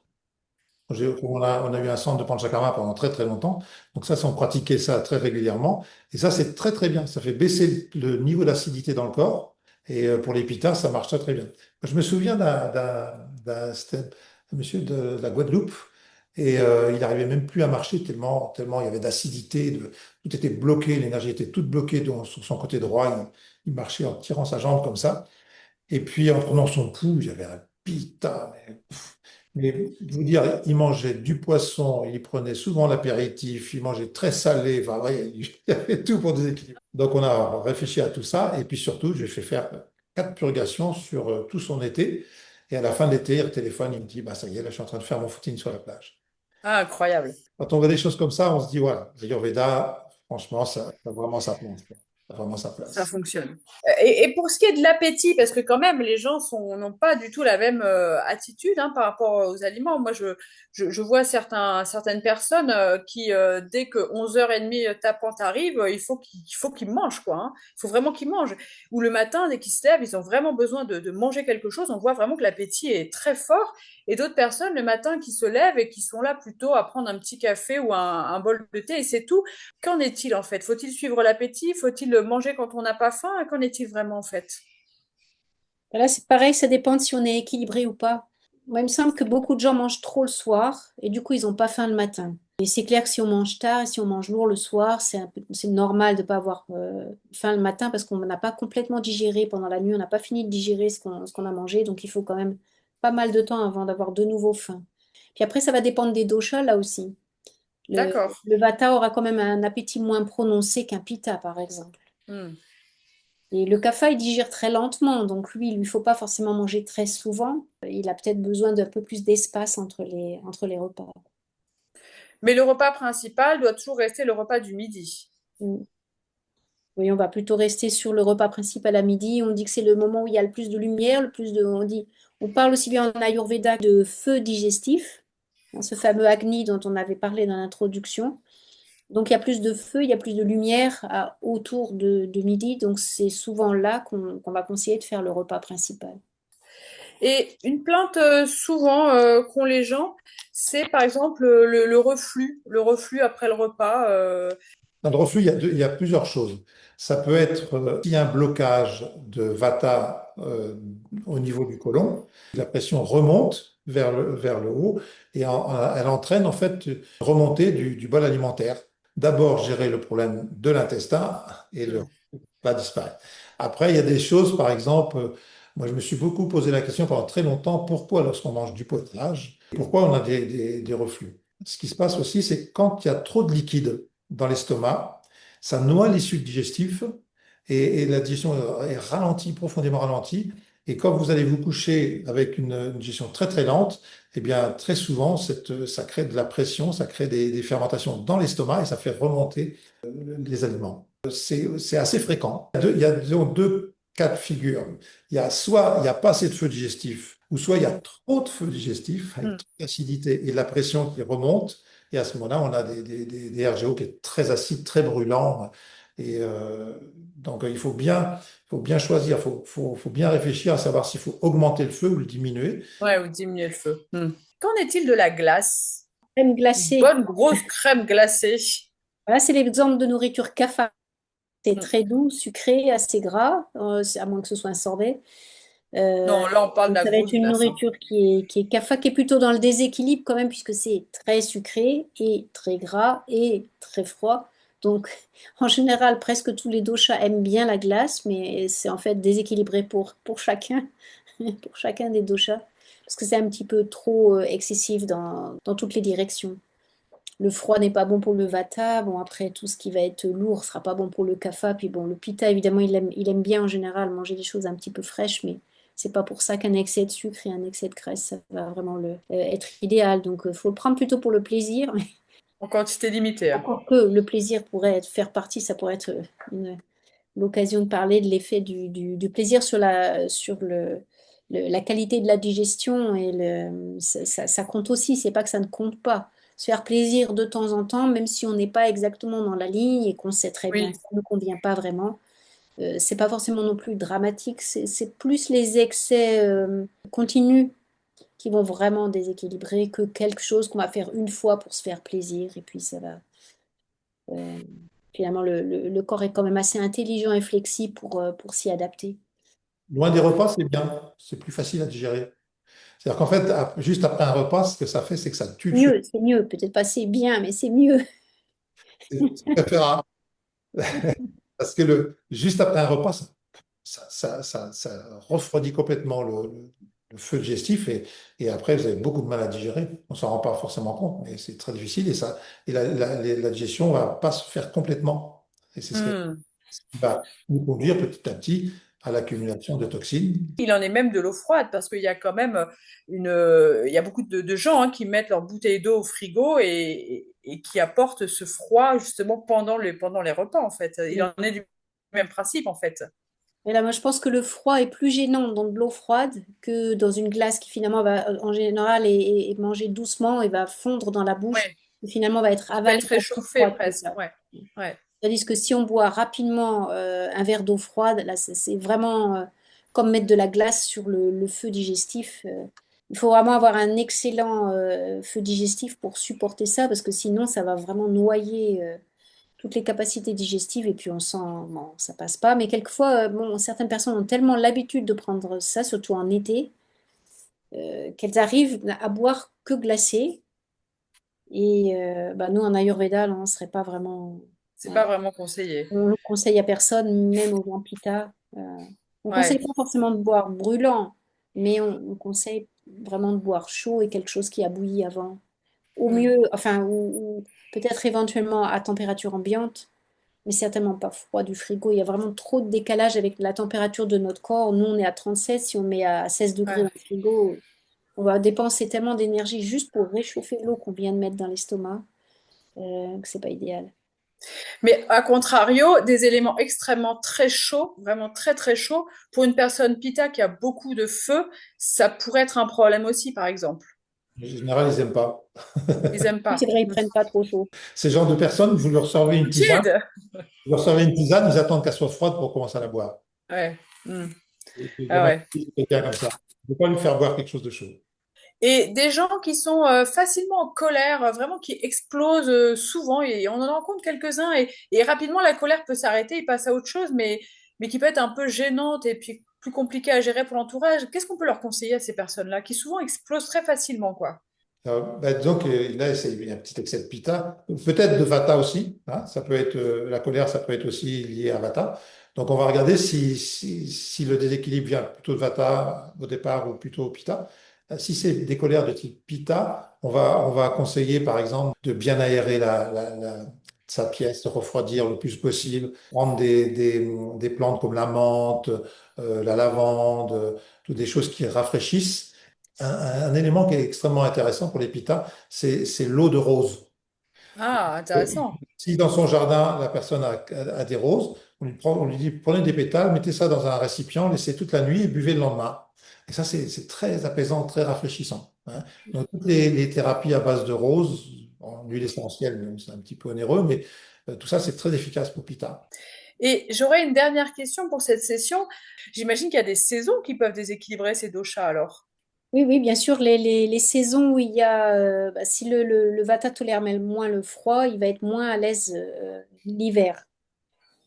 On a eu un centre de Panchakarma pendant très très longtemps. Donc ça, on pratiquait ça très régulièrement. Et ça, c'est très très bien. Ça fait baisser le niveau d'acidité dans le corps. Et pour les pitas, ça marche très très bien. Je me souviens c'était un monsieur de la Guadeloupe. Et il n'arrivait même plus à marcher tellement il y avait d'acidité. Tout était bloqué, l'énergie était toute bloquée sur son côté droit. Il marchait en tirant sa jambe comme ça. Et puis, en prenant son pouls, j'avais un pita. Mais je veux dire, il mangeait du poisson, il prenait souvent l'apéritif, il mangeait très salé. Enfin, ouais, il y avait tout pour déséquilibrer. Donc, on a réfléchi à tout ça. Et puis, surtout, j'ai fait faire 4 purgations sur tout son été. Et à la fin de l'été, il téléphone, il me dit, bah, ça y est, là, je suis en train de faire mon footing sur la plage. Ah, incroyable. Quand on voit des choses comme ça, on se dit, voilà, l'Ayurveda, franchement, ça a vraiment sa place. Ça a vraiment sa Ça place. fonctionne. Et pour ce qui est de l'appétit, parce que quand même, les gens n'ont pas du tout la même attitude hein, par rapport aux aliments. Moi, je vois certaines personnes qui, dès que 11h30 tapante arrive, il faut qu'ils mangent, quoi. Hein. Il faut vraiment qu'ils mangent. Ou le matin, dès qu'ils se lèvent, ils ont vraiment besoin de manger quelque chose. On voit vraiment que l'appétit est très fort. Et d'autres personnes, le matin, qui se lèvent et qui sont là plutôt à prendre un petit café ou un bol de thé, et c'est tout. Qu'en est-il en fait? Faut-il suivre l'appétit? Faut-il manger quand on n'a pas faim? Qu'en est-il vraiment en fait? Là, c'est pareil, ça dépend de si on est équilibré ou pas. Moi, il me semble que beaucoup de gens mangent trop le soir et du coup, ils n'ont pas faim le matin. Et c'est clair que si on mange tard et si on mange lourd le soir, c'est normal de ne pas avoir faim le matin parce qu'on n'a pas complètement digéré pendant la nuit, on n'a pas fini de digérer ce qu'on a mangé, donc il faut quand même pas mal de temps avant d'avoir de nouveau faim. Puis après, ça va dépendre des doshas là aussi. Le, D'accord. le vata aura quand même un appétit moins prononcé qu'un pitta, par exemple. Hmm. Et le kapha, il digère très lentement, donc lui, il lui faut pas forcément manger très souvent. Il a peut-être besoin d'un peu plus d'espace entre les repas. Mais le repas principal doit toujours rester le repas du midi. Mm. Oui, on va plutôt rester sur le repas principal à midi. On dit que c'est le moment où il y a le plus de lumière, on parle aussi bien en Ayurveda de feu digestif, hein, ce fameux Agni dont on avait parlé dans l'introduction. Donc il y a plus de feu, il y a plus de lumière autour de midi. Donc c'est souvent là qu'on va conseiller de faire le repas principal. Et une plainte souvent qu'ont les gens, c'est par exemple le reflux après le repas. Dans le reflux, il y a plusieurs choses. Ça peut être s'il y a un blocage de vata au niveau du côlon, la pression remonte vers le haut et elle entraîne en fait une remontée du bol alimentaire. D'abord, gérer le problème de l'intestin et le Hmm. va disparaître. Après, il y a des choses, par exemple, moi je me suis beaucoup posé la question pendant très longtemps, pourquoi lorsqu'on mange du potage, pourquoi on a des reflux? Ce qui se passe aussi, c'est quand il y a trop de liquide dans l'estomac, ça noie les sucs digestifs et la digestion est ralentie, profondément ralentie. Et quand vous allez vous coucher avec une digestion très très lente, eh bien très souvent ça crée de la pression, ça crée des fermentations dans l'estomac et ça fait remonter les aliments. C'est assez fréquent. Il y a disons, deux cas de figure. Il y a soit il n'y a pas assez de feu digestif, ou soit il y a trop de feu digestif avec Hmm. trop d'acidité et de la pression qui remonte. Et à ce moment-là, on a des RGO qui est très acide, très brûlant. Et donc il faut bien choisir, faut bien réfléchir à savoir s'il faut augmenter le feu ou le diminuer. Ouais, ou diminuer le feu. Hmm. Qu'en est-il de la glace? Crème Une glacée. bonne grosse crème glacée. Voilà, c'est l'exemple de nourriture café. C'est Hmm. très doux, sucré, assez gras, à moins que ce soit un sorbet. Non, là, on parle de Donc la ça va être grosse une glace, hein. nourriture qui est CAFA, qui est plutôt dans le déséquilibre quand même, puisque c'est très sucré et très gras et très froid. Donc en général, presque tous les doshas aiment bien la glace, mais c'est en fait déséquilibré pour chacun, pour chacun des doshas, parce que c'est un petit peu trop excessif dans toutes les directions. Le froid n'est pas bon pour le vata. Bon, après, tout ce qui va être lourd sera pas bon pour le kapha. Puis bon, le pitta, évidemment, il aime bien en général manger des choses un petit peu fraîches, mais c'est pas pour ça qu'un excès de sucre et un excès de graisse, ça va vraiment être idéal. Donc, faut le prendre plutôt pour le plaisir. En quantité limitée, hein. Encore que le plaisir pourrait faire partie, ça pourrait être l'occasion de parler de l'effet du plaisir sur la qualité de la digestion et ça compte aussi, c'est pas que ça ne compte pas. Se faire plaisir de temps en temps, même si on n'est pas exactement dans la ligne et qu'on sait très bien Oui. que ça ne nous convient pas vraiment, c'est pas forcément non plus dramatique, c'est plus les excès continus qui vont vraiment déséquilibrer que quelque chose qu'on va faire une fois pour se faire plaisir et puis ça va. euh, Finalement, le corps est quand même assez intelligent et flexible pour s'y adapter. Loin des repas, c'est bien, c'est plus facile à digérer. C'est-à-dire qu'en fait, juste après un repas, ce que ça fait, c'est que ça tue le sucre. Mieux, c'est mieux. Peut-être pas c'est bien, mais c'est mieux. C'est préférable. Parce que juste après un repas, ça refroidit complètement le feu digestif et après, vous avez beaucoup de mal à digérer. On s'en rend pas forcément compte, mais c'est très difficile et la digestion va pas se faire complètement. Et c'est Hmm. ce qui va nous conduire petit à petit à l'accumulation de toxines. Il en est même de l'eau froide parce qu'il y a quand même il y a beaucoup de gens hein, qui mettent leur bouteille d'eau au frigo et qui apportent ce froid justement pendant les repas en fait. Il en est du même principe en fait. Et là, moi, je pense que le froid est plus gênant dans de l'eau froide que dans une glace qui finalement va, en général, est mangée doucement et va fondre dans la bouche Ouais, et finalement va être qui peut avalée être assez réchauffé froide que presque. ça. Ouais, ouais. Tandis que si on boit rapidement un verre d'eau froide, là, c'est vraiment comme mettre de la glace sur le feu digestif. Il faut vraiment avoir un excellent feu digestif pour supporter ça, parce que sinon, ça va vraiment noyer toutes les capacités digestives et puis on sent, bon, ça passe pas. Mais quelquefois, bon, certaines personnes ont tellement l'habitude de prendre ça, surtout en été, qu'elles arrivent à boire que glacé. Et bah, nous, en Ayurveda, là, on ne serait pas vraiment. C'est Ouais. pas vraiment conseillé. On le conseille à personne, même aux gens pita. On conseille Ouais. pas forcément de boire brûlant, mais on conseille vraiment de boire chaud et quelque chose qui a bouilli avant. Au Hmm. mieux, enfin, ou peut-être éventuellement à température ambiante, mais certainement pas froid du frigo. Il y a vraiment trop de décalage avec la température de notre corps. Nous, on est à 37. Si on met à 16 degrés dans Ouais. le frigo, on va dépenser tellement d'énergie juste pour réchauffer l'eau qu'on vient de mettre dans l'estomac, que c'est pas idéal. Mais à contrario, des éléments extrêmement très chauds, vraiment très très chauds, pour une personne Pitta qui a beaucoup de feu, ça pourrait être un problème aussi, par exemple. En général, ils n'aiment pas. Ils aiment Oui, c'est pas. vrai, ils prennent pas trop chaud. Ces genres de personnes, vous leur servez une tisane, Tiède. vous leur servez une tisane, ils attendent qu'elle soit froide pour commencer à la boire. Ouais. Hmm. Et Ah vraiment, ouais. quelqu'un comme ça. Il ne faut pas lui faire boire quelque chose de chaud. Et des gens qui sont facilement en colère, vraiment qui explosent souvent, et on en rencontre quelques-uns, et rapidement la colère peut s'arrêter, ils passent à autre chose, mais qui peut être un peu gênante et puis plus compliquée à gérer pour l'entourage. Qu'est-ce qu'on peut leur conseiller à ces personnes-là, qui souvent explosent très facilement, quoi? Alors, ben, disons que là, il y a un petit excès de pitta, peut-être de vata aussi. Hein, ça peut être, la colère, ça peut être aussi lié à vata. Donc, on va regarder si le déséquilibre vient plutôt de vata au départ ou plutôt au pitta. Si c'est des colères de type pitta, on va conseiller, par exemple, de bien aérer sa pièce, de refroidir le plus possible, prendre des plantes comme la menthe, la lavande, toutes des choses qui rafraîchissent. Un élément qui est extrêmement intéressant pour les pitas, c'est l'eau de rose. Ah, Euh, intéressant. Si dans son jardin, la personne a des roses, on lui dit prenez des pétales, mettez ça dans un récipient, laissez toute la nuit et buvez le lendemain. Et ça, c'est très apaisant, très rafraîchissant. Hein. Donc, toutes les thérapies à base de roses, en huile essentielle, même, c'est un petit peu onéreux, mais tout ça, c'est très efficace pour Pita. Et j'aurais une dernière question pour cette session. J'imagine qu'il y a des saisons qui peuvent déséquilibrer ces doshas alors. Oui, oui, bien sûr, les saisons où il y a, bah, si le vata tolère moins le froid, il va être moins à l'aise l'hiver.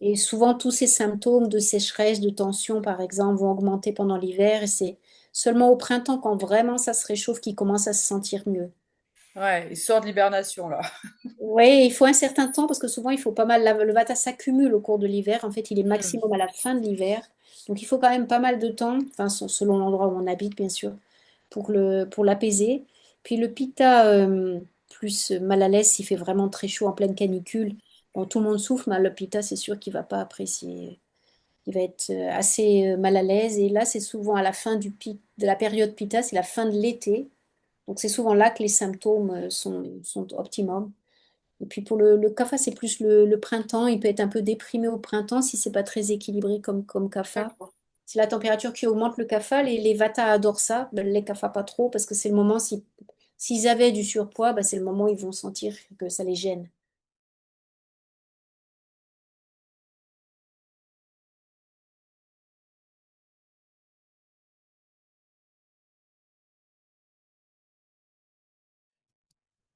Et souvent, tous ces symptômes de sécheresse, de tension, par exemple, vont augmenter pendant l'hiver. Et c'est seulement au printemps, quand vraiment ça se réchauffe, qu'il commence à se sentir mieux. Ouais, ils sortent d'hibernation là. Oui, il faut un certain temps parce que souvent, il faut pas mal. Le vata s'accumule au cours de l'hiver. En fait, il est Hmm, maximum à la fin de l'hiver. Donc, il faut quand même pas mal de temps, enfin, selon l'endroit où on habite, bien sûr, pour l'apaiser. Puis le pitta, plus mal à l'aise, s'il fait vraiment très chaud en pleine canicule. Bon, tout le monde souffre, mais le pitta, c'est sûr qu'il va pas apprécier. Il va être assez mal à l'aise. Et là, c'est souvent à la fin de la période pitta, c'est la fin de l'été. Donc, c'est souvent là que les symptômes sont optimum. Et puis pour le kapha, c'est plus le printemps. Il peut être un peu déprimé au printemps si c'est pas très équilibré comme kapha. d'accord. C'est la température qui augmente le kapha. Les vata adorent ça, ben, les kapha pas trop parce que c'est le moment, s'ils avaient du surpoids, ben, c'est le moment où ils vont sentir que ça les gêne.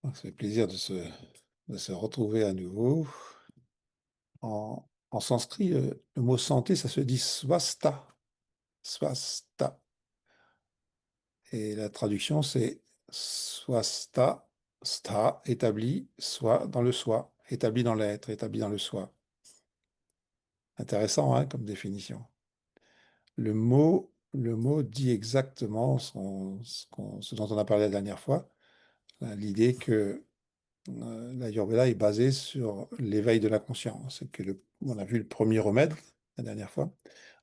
Donc, ça fait plaisir de se retrouver à nouveau. En sanskrit, le mot santé, ça se dit swasta. Swasta. Et la traduction, c'est swasta, sta, établi, soi, dans le soi, établi dans l'être, établi dans le soi. Intéressant, hein, comme définition. Le mot dit exactement ce dont on a parlé la dernière fois, l'idée que l'Ayurveda est basée sur l'éveil de la conscience. Et que on a vu le premier remède la dernière fois,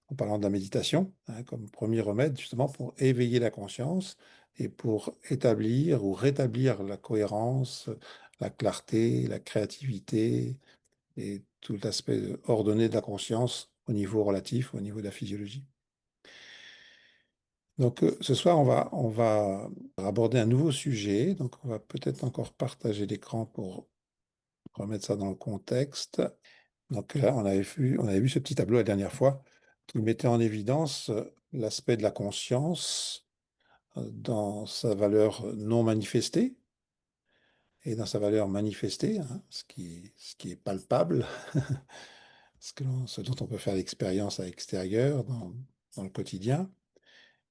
en parlant de la méditation, hein, comme premier remède justement pour éveiller la conscience et pour établir ou rétablir la cohérence, la clarté, la créativité et tout l'aspect ordonné de la conscience au niveau relatif, au niveau de la physiologie. Donc ce soir, on va aborder un nouveau sujet. Donc on va peut-être encore partager l'écran pour remettre ça dans le contexte. Donc là, on avait vu ce petit tableau la dernière fois qui mettait en évidence l'aspect de la conscience dans sa valeur non manifestée et dans sa valeur manifestée, hein, ce qui est palpable, ce dont on peut faire l'expérience à l'extérieur, dans le quotidien.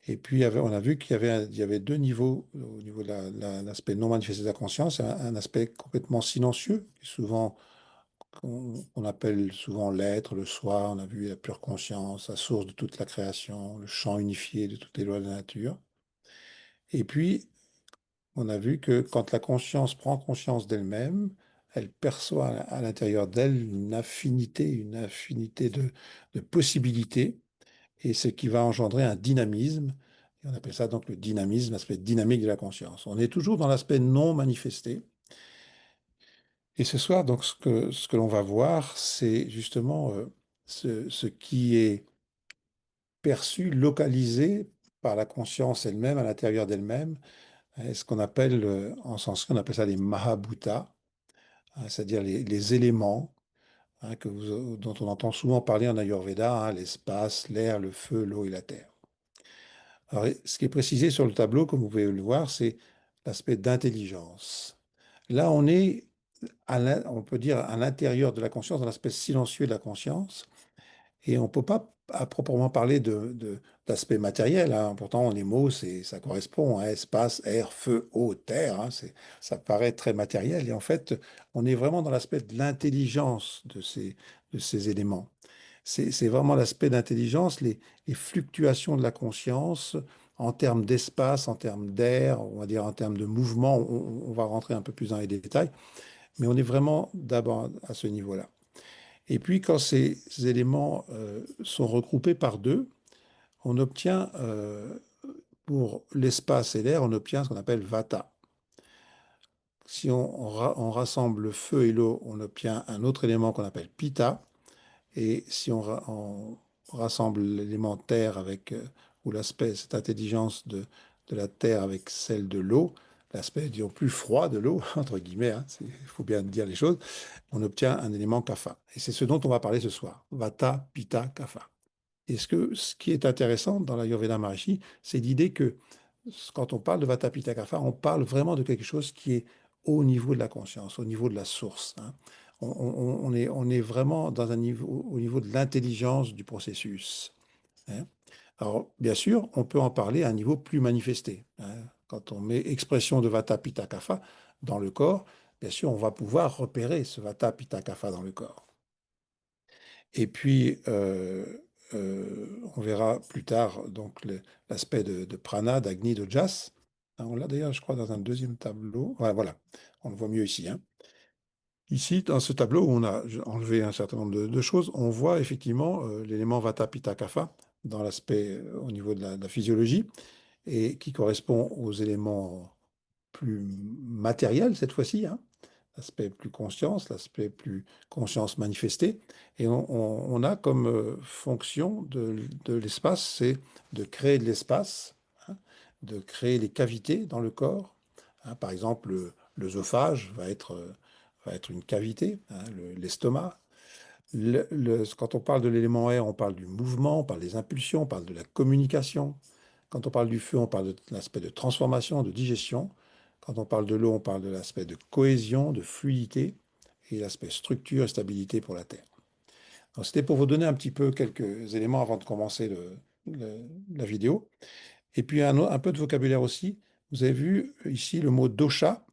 Et puis, on a vu qu'il y avait deux niveaux au niveau de l'aspect non manifesté de la conscience, un aspect complètement silencieux, qui souvent on appelle souvent l'être, le soi. On a vu la pure conscience, la source de toute la création, le champ unifié de toutes les lois de la nature. Et puis, on a vu que quand la conscience prend conscience d'elle-même, elle perçoit à l'intérieur d'elle une infinité de possibilités, et ce qui va engendrer un dynamisme. Et on appelle ça donc le dynamisme, l'aspect dynamique de la conscience. On est toujours dans l'aspect non manifesté. Et ce soir, donc, ce que l'on va voir, c'est justement ce qui est perçu, localisé par la conscience elle-même, à l'intérieur d'elle-même, hein, ce qu'on appelle, en sanskrit, on appelle ça les mahabhutas, hein, c'est-à-dire les éléments, hein, dont on entend souvent parler en Ayurveda, hein, l'espace, l'air, le feu, l'eau et la terre. Alors, ce qui est précisé sur le tableau, comme vous pouvez le voir, c'est l'aspect d'intelligence. Là, on est, on peut dire, à l'intérieur de la conscience, dans l'aspect silencieux de la conscience, et on ne peut pas à proprement parler d'aspect matériel, hein. Pourtant, les mots, ça correspond, hein, espace, air, feu, eau, terre, hein, ça paraît très matériel. Et en fait, on est vraiment dans l'aspect de l'intelligence de ces éléments. C'est vraiment l'aspect d'intelligence, les fluctuations de la conscience en termes d'espace, en termes d'air, on va dire en termes de mouvement. On va rentrer un peu plus dans les détails, mais on est vraiment d'abord à ce niveau-là. Et puis, quand ces éléments sont regroupés par deux, on obtient, pour l'espace et l'air, on obtient ce qu'on appelle vata. Si on rassemble le feu et l'eau, on obtient un autre élément qu'on appelle pitta. Et si on rassemble l'élément terre avec, ou l'aspect, cette intelligence de la terre avec celle de l'eau, l'aspect, disons, plus froid de l'eau, entre guillemets, hein, il faut bien dire les choses, on obtient un élément kapha. Et c'est ce dont on va parler ce soir. Vata, Pitta, Kapha. Et ce qui est intéressant dans l'Ayurveda Maharishi, c'est l'idée que quand on parle de Vata, Pitta, Kapha, on parle vraiment de quelque chose qui est au niveau de la conscience, au niveau de la source, hein. On est vraiment dans un niveau, au niveau de l'intelligence du processus, hein. Alors, bien sûr, on peut en parler à un niveau plus manifesté, hein. Quand on met expression de Vata, Pitta, Kapha dans le corps, bien sûr, on va pouvoir repérer ce Vata, Pitta, Kapha dans le corps. Et puis, on verra plus tard donc l'aspect de prana, d'agni, de jas. Hein, on l'a d'ailleurs, je crois, dans un deuxième tableau. Ouais, voilà, on le voit mieux ici, hein. Ici, dans ce tableau où on a enlevé un certain nombre de choses, on voit effectivement l'élément Vata, Pitta, Kapha dans l'aspect au niveau de la physiologie et qui correspond aux éléments plus matériels cette fois-ci, hein, l'aspect plus conscience, l'aspect plus conscience manifestée. Et on a comme fonction de l'espace, c'est de créer de l'espace, hein, de créer les cavités dans le corps, hein. Par exemple, l'œsophage va être une cavité, hein, l'estomac. Quand on parle de l'élément air, on parle du mouvement, on parle des impulsions, on parle de la communication. Quand on parle du feu, on parle de l'aspect de transformation, de digestion. Quand on parle de l'eau, on parle de l'aspect de cohésion, de fluidité et l'aspect structure et stabilité pour la Terre. Donc, c'était pour vous donner un petit peu quelques éléments avant de commencer la vidéo. Et puis un peu de vocabulaire aussi. Vous avez vu ici le mot dosha.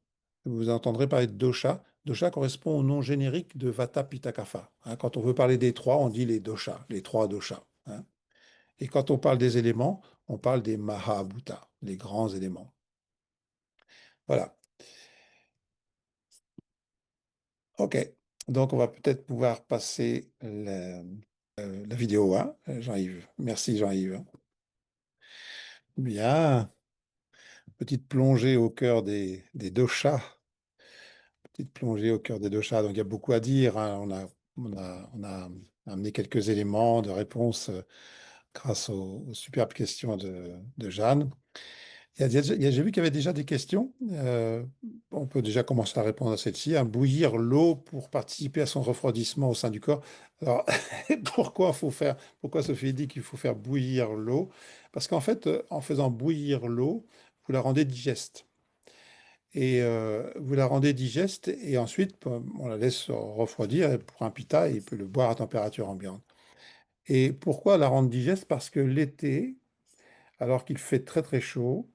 Vous entendrez parler de dosha. Dosha correspond au nom générique de Vata Pitta Kapha, hein. Quand on veut parler des trois, on dit les doshas, les trois doshas, hein. Et quand on parle des éléments, on parle des Mahabhutas, les grands éléments. Voilà. OK. Donc, on va peut-être pouvoir passer la vidéo, hein, Jean-Yves. Merci, Jean-Yves. Bien. Petite plongée au cœur des doshas. Petite plongée au cœur des doshas. Donc, il y a beaucoup à dire, hein. On a amené quelques éléments de réponse grâce aux superbes questions de Jeanne. J'ai vu qu'il y avait déjà des questions. On peut déjà commencer à répondre à celle-ci, hein. Bouillir l'eau pour participer à son refroidissement au sein du corps. Alors, pourquoi Sophie dit qu'il faut faire bouillir l'eau? Parce qu'en fait, en faisant bouillir l'eau, vous la rendez digeste. Et vous la rendez digeste et ensuite, on la laisse refroidir et pour un pita, il peut le boire à température ambiante. Et pourquoi la rendre digeste? Parce que l'été, alors qu'il fait très très chaud,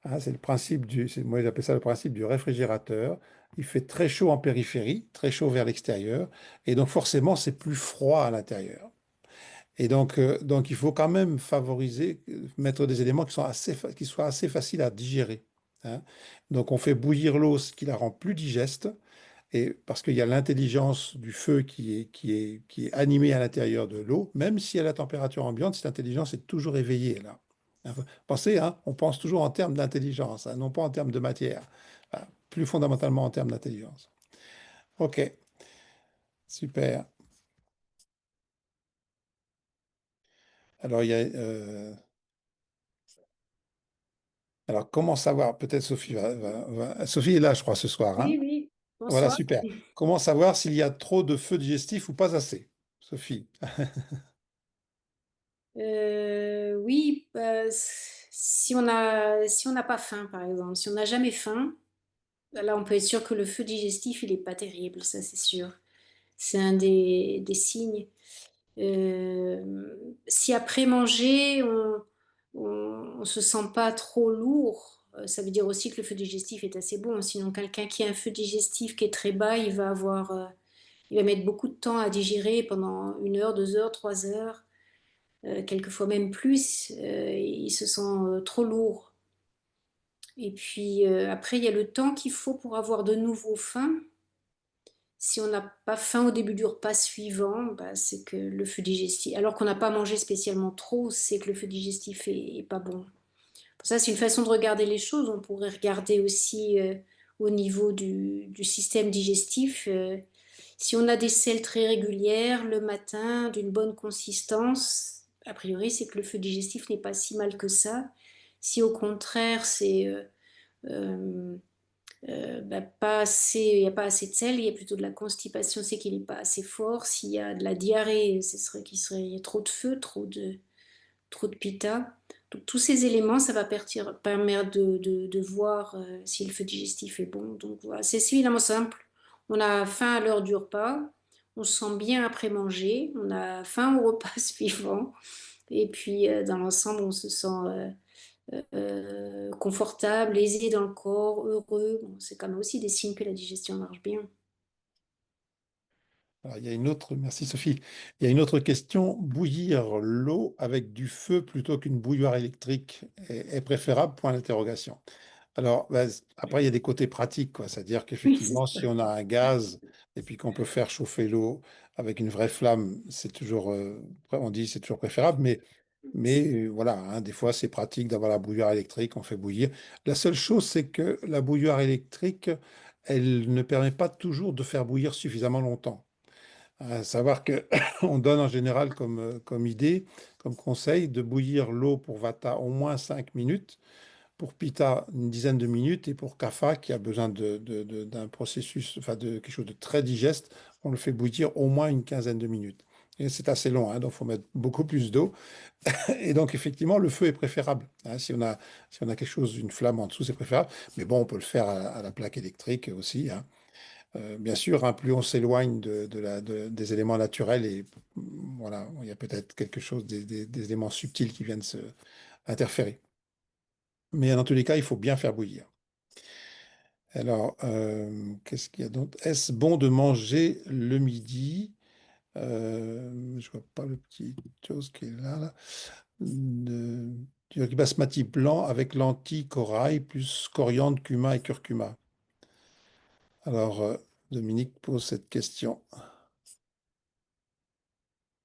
hein, c'est le principe moi j'appelle ça le principe du réfrigérateur. Il fait très chaud en périphérie, très chaud vers l'extérieur, et donc forcément c'est plus froid à l'intérieur. Et donc il faut quand même favoriser, mettre des éléments qui soient assez faciles à digérer, hein. Donc on fait bouillir l'eau, ce qui la rend plus digeste, et parce qu'il y a l'intelligence du feu qui est animée à l'intérieur de l'eau, même si à la température ambiante, cette intelligence est toujours éveillée là. Pensez, hein, on pense toujours en termes d'intelligence, hein, non pas en termes de matière. Voilà, plus fondamentalement en termes d'intelligence. Ok, super. Alors, alors comment savoir, peut-être Sophie Sophie est là, je crois, ce soir, Oui, hein? oui, Voilà, bonsoir. super. Comment savoir s'il y a trop de feu digestif ou pas assez? Sophie. Oui, si on n'a pas faim, par exemple, si on n'a jamais faim, là, on peut être sûr que le feu digestif, il n'est pas terrible, ça, c'est sûr. C'est un des signes. Si après manger, on se sent pas trop lourd, ça veut dire aussi que le feu digestif est assez bon. Sinon, quelqu'un qui a un feu digestif qui est très bas, il va mettre beaucoup de temps à digérer pendant 1 heure, 2 heures, 3 heures, quelquefois même plus. Il se sent trop lourd. Et puis après, il y a le temps qu'il faut pour avoir de nouveau faim. Si on n'a pas faim au début du repas suivant, bah, c'est que le feu digestif, alors qu'on n'a pas mangé spécialement trop, c'est que le feu digestif est pas bon. Pour ça, c'est une façon de regarder les choses. On pourrait regarder aussi au niveau du système digestif. Si on a des selles très régulières le matin, d'une bonne consistance, a priori, c'est que le feu digestif n'est pas si mal que ça. Si au contraire, euh, pas assez, il n'y a pas assez de sel, il y a plutôt de la constipation, c'est qu'il n'est pas assez fort. S'il y a de la diarrhée, ce serait il y a trop de feu, trop de pita. Donc tous ces éléments, ça va permettre de voir si le feu digestif est bon. Donc voilà, c'est suffisamment simple. On a faim à l'heure du repas, on se sent bien après manger, on a faim au repas suivant, et puis dans l'ensemble, on se sent confortable, aisé dans le corps, heureux. Bon, c'est quand même aussi des signes que la digestion marche bien. Alors, merci Sophie. Il y a une autre question. Bouillir l'eau avec du feu plutôt qu'une bouilloire électrique est préférable? Point d'interrogation. Alors, après, il y a des côtés pratiques, quoi. C'est-à-dire Oui, c'est qu'effectivement, si on a un gaz et puis qu'on peut faire chauffer l'eau avec une vraie flamme, c'est toujours, on dit c'est toujours préférable, mais voilà, hein, des fois, c'est pratique d'avoir la bouilloire électrique, on fait bouillir. La seule chose, c'est que la bouilloire électrique, elle ne permet pas toujours de faire bouillir suffisamment longtemps. À savoir que on donne en général comme idée, comme conseil, de bouillir l'eau pour Vata au moins 5 minutes, pour Pitta une dizaine de minutes, et pour Kapha, qui a besoin d'un processus, enfin de quelque chose de très digeste, on le fait bouillir au moins une quinzaine de minutes. Et c'est assez long, hein, donc il faut mettre beaucoup plus d'eau. Et donc effectivement, le feu est préférable, hein. Si on a quelque chose, une flamme en dessous, c'est préférable. Mais bon, on peut le faire à la plaque électrique aussi, hein. Bien sûr, hein, plus on s'éloigne des éléments naturels, et voilà, il y a peut-être quelque chose, des éléments subtils qui viennent se interférer. Mais dans tous les cas, il faut bien faire bouillir. Alors, qu'est-ce qu'il y a d'autre? Est-ce bon de manger le midi? Je vois pas le petit chose qui est là. De, du basmati blanc avec lentilles, corail, plus coriandre, cumin et curcuma. Alors, Dominique pose cette question.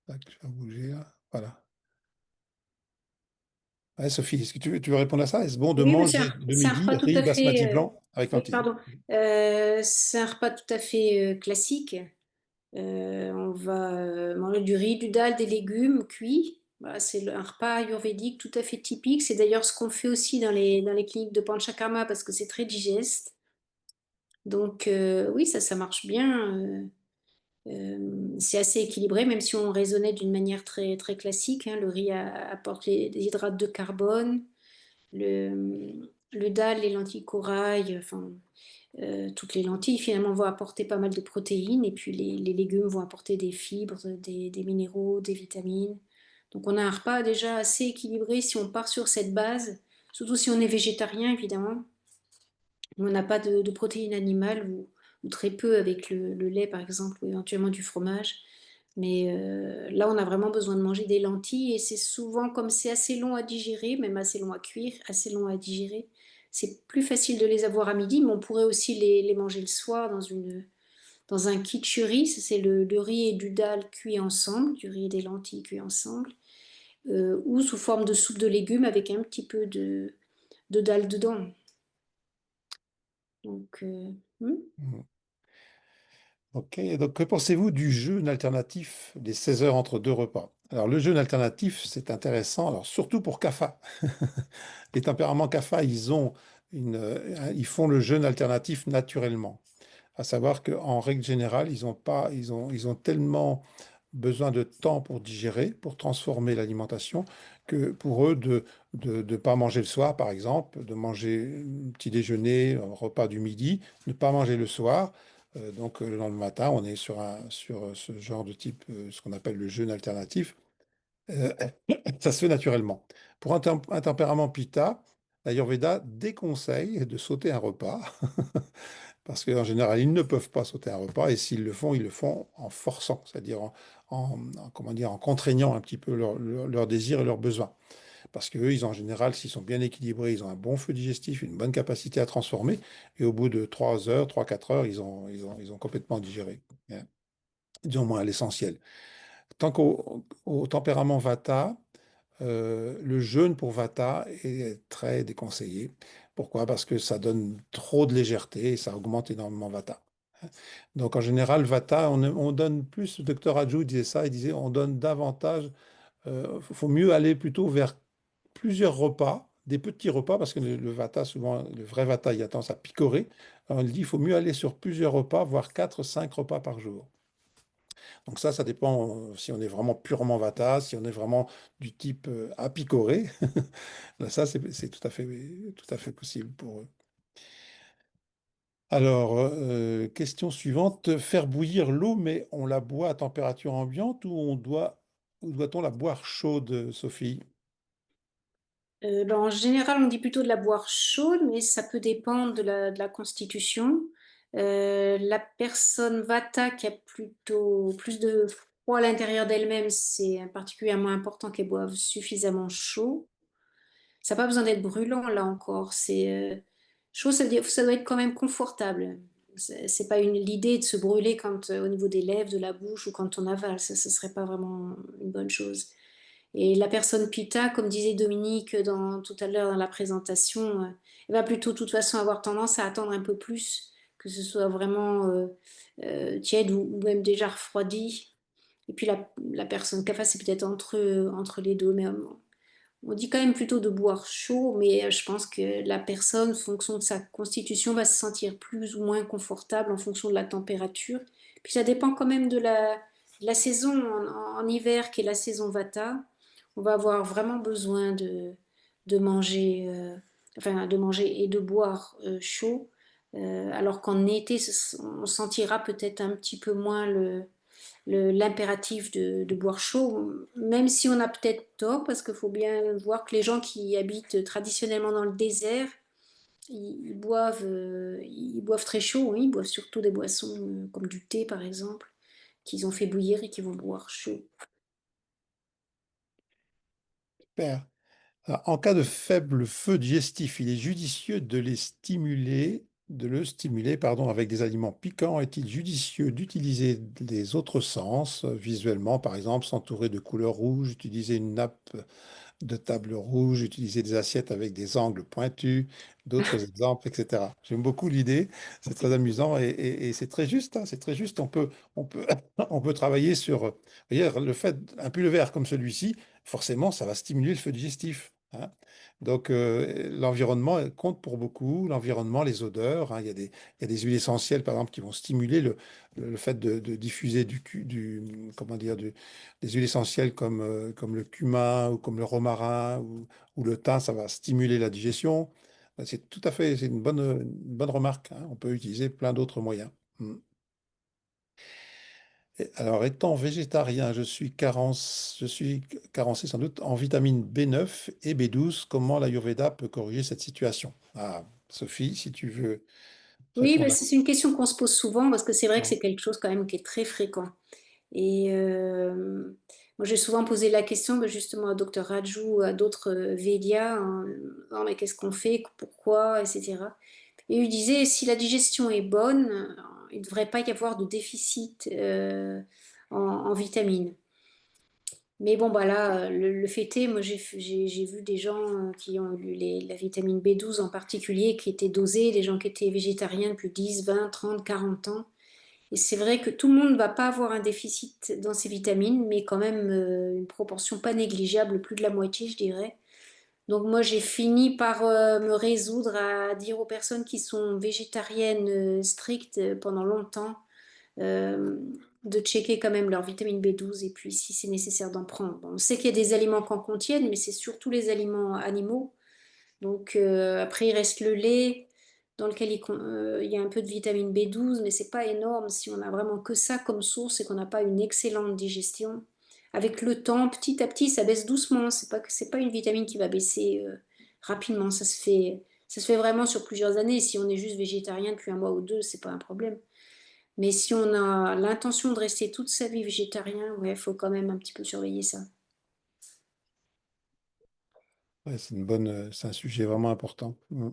Tac, je vais bouger là. Voilà. Ouais, Sophie, est-ce que tu veux répondre à ça? Est-ce bon de Oui, mais manger le c'est un midi repas tout riz à basmati fait, blanc avec oui, lentilles? pardon. C'est un repas tout à fait classique. On va manger du riz, du dal, des légumes cuits. Voilà, un repas ayurvédique tout à fait typique. C'est d'ailleurs ce qu'on fait aussi dans les cliniques de Panchakarma parce que c'est très digeste. Donc oui, ça marche bien. C'est assez équilibré, même si on raisonnait d'une manière très classique, hein. Le riz apporte des hydrates de carbone, le dal, les lentilles corail, enfin, toutes les lentilles finalement vont apporter pas mal de protéines, et puis les légumes vont apporter des fibres, des minéraux, des vitamines. Donc on a un repas déjà assez équilibré si on part sur cette base, surtout si on est végétarien évidemment. On n'a pas de protéines animales, ou très peu avec le lait par exemple, ou éventuellement du fromage. Mais là, on a vraiment besoin de manger des lentilles, et c'est souvent, comme c'est assez long à digérer, même assez long à cuire, assez long à digérer, c'est plus facile de les avoir à midi, mais on pourrait aussi les manger le soir dans un kitchuri. C'est le riz et du dal cuits ensemble, du riz et des lentilles cuits ensemble, ou sous forme de soupe de légumes avec un petit peu de dal dedans. Donc, hmm. Mhm. Ok, donc que pensez-vous du jeûne alternatif des 16 heures entre deux repas? Alors le jeûne alternatif, c'est intéressant, alors surtout pour CAFA. Les tempéraments CAFA, ils font le jeûne alternatif naturellement. À savoir qu'en règle générale, ils ont tellement besoin de temps pour digérer, pour transformer l'alimentation, que pour eux, de ne pas manger le soir, par exemple, de manger un petit déjeuner, un repas du midi, ne pas manger le soir. Donc, le lendemain matin, on est sur ce genre de type, ce qu'on appelle le jeûne alternatif. Euh, Ça se fait naturellement. Pour un tempérament Pitta, l'Ayurveda déconseille de sauter un repas parce qu'en général, ils ne peuvent pas sauter un repas et s'ils le font, ils le font en forçant, c'est-à-dire comment dire, en contraignant un petit peu leurs désirs et leurs besoins. Parce qu'eux, en général, s'ils sont bien équilibrés, ils ont un bon flux digestif, une bonne capacité à transformer et au bout de 3 heures, 3, 4 heures, ils ont complètement digéré. Hein. Du moins l'essentiel. Tant qu'au tempérament Vata, le jeûne pour Vata est très déconseillé. Pourquoi? Parce que ça donne trop de légèreté et ça augmente énormément Vata. Donc en général, Vata, on donne plus, le docteur Raju disait ça, il disait on donne davantage, faut mieux aller plutôt vers plusieurs repas, des petits repas, parce que le Vata, souvent, le vrai Vata, il a tendance à picorer. Alors, il dit il faut mieux aller sur plusieurs repas, voire 4, 5 repas par jour. Donc ça dépend si on est vraiment purement Vata, si on est vraiment du type apicoré. Là, ça, c'est tout à fait possible pour eux. Alors, question suivante. Faire bouillir l'eau, mais on la boit à température ambiante ou doit-on la boire chaude, Sophie? En général, on dit plutôt de la boire chaude, mais ça peut dépendre de la constitution. La personne Vata qui a plutôt plus de froid à l'intérieur d'elle-même, c'est particulièrement important qu'elle boive suffisamment chaud. Ça n'a pas besoin d'être brûlant là encore. C'est chaud, ça veut dire, ça doit être quand même confortable. C'est pas l'idée de se brûler quand au niveau des lèvres, de la bouche ou quand on avale. Ça, ce serait pas vraiment une bonne chose. Et la personne Pitta, comme disait Dominique tout à l'heure dans la présentation, elle va plutôt de toute façon avoir tendance à attendre un peu plus, que ce soit vraiment tiède ou même déjà refroidi. Et puis la personne Kapha, c'est peut-être entre les deux, mais on dit quand même plutôt de boire chaud, mais je pense que la personne, en fonction de sa constitution, va se sentir plus ou moins confortable en fonction de la température. Puis ça dépend quand même de la saison en hiver, qui est la saison Vata. On va avoir vraiment besoin de manger, de manger et de boire chaud, alors qu'en été, on sentira peut-être un petit peu moins l'impératif de boire chaud, même si on a peut-être tort, parce qu'il faut bien voir que les gens qui habitent traditionnellement dans le désert, ils boivent très chaud, hein. Ils boivent surtout des boissons comme du thé, par exemple, qu'ils ont fait bouillir et qu'ils vont boire chaud. Super. Alors, en cas de faible feu digestif, il est judicieux de le stimuler, pardon, avec des aliments piquants. Est-il judicieux d'utiliser des autres sens, visuellement, par exemple, s'entourer de couleurs rouges, utiliser une nappe de table rouge, utiliser des assiettes avec des angles pointus, d'autres exemples, etc. J'aime beaucoup l'idée, c'est très amusant et c'est très juste, hein, c'est très juste. On peut, on peut travailler sur, vous voyez, le fait, un pull vert comme celui-ci, forcément, ça va stimuler le feu digestif. Hein. Donc, l'environnement compte pour beaucoup, l'environnement, les odeurs. Hein. Il y a des huiles essentielles, par exemple, qui vont stimuler le fait de diffuser comment dire, des huiles essentielles comme le cumin ou comme le romarin ou le thym, ça va stimuler la digestion. C'est une bonne remarque. Hein. On peut utiliser plein d'autres moyens. Mm. Alors, étant végétarien, je suis carencé sans doute en vitamine B9 et B12. Comment l'Ayurveda peut corriger cette situation? Ah, Sophie, si tu veux Oui, mais répondre à c'est une question qu'on se pose souvent parce que c'est vrai que ça. c'est quelque chose quand même qui est très fréquent. Et moi, j'ai souvent posé la question justement à Dr Raju ou à d'autres Védias, hein. Non, mais qu'est-ce qu'on fait, pourquoi, etc. Et il disait, si la digestion est bonne, il ne devrait pas y avoir de déficit en vitamines. Mais bon, bah là, le fait est, moi j'ai vu des gens qui ont eu la vitamine B12 en particulier, qui étaient dosés, des gens qui étaient végétariens depuis 10, 20, 30, 40 ans. Et c'est vrai que tout le monde ne va pas avoir un déficit dans ces vitamines, mais quand même une proportion pas négligeable, plus de la moitié, je dirais. Donc moi, j'ai fini par me résoudre à dire aux personnes qui sont végétariennes strictes pendant longtemps euh, de checker quand même leur vitamine B12 et puis si c'est nécessaire d'en prendre. Bon, on sait qu'il y a des aliments qu'en contiennent, mais c'est surtout les aliments animaux. Donc après, il reste le lait dans lequel il y a un peu de vitamine B12, mais c'est pas énorme si on a vraiment que ça comme source et qu'on n'a pas une excellente digestion. Avec le temps, petit à petit, ça baisse doucement. C'est pas une vitamine qui va baisser rapidement. Ça se fait vraiment sur plusieurs années. Si on est juste végétarien depuis un mois ou deux, c'est pas un problème. Mais si on a l'intention de rester toute sa vie végétarien, ouais, il faut quand même un petit peu surveiller ça. Ouais, c'est un sujet vraiment important. Mm.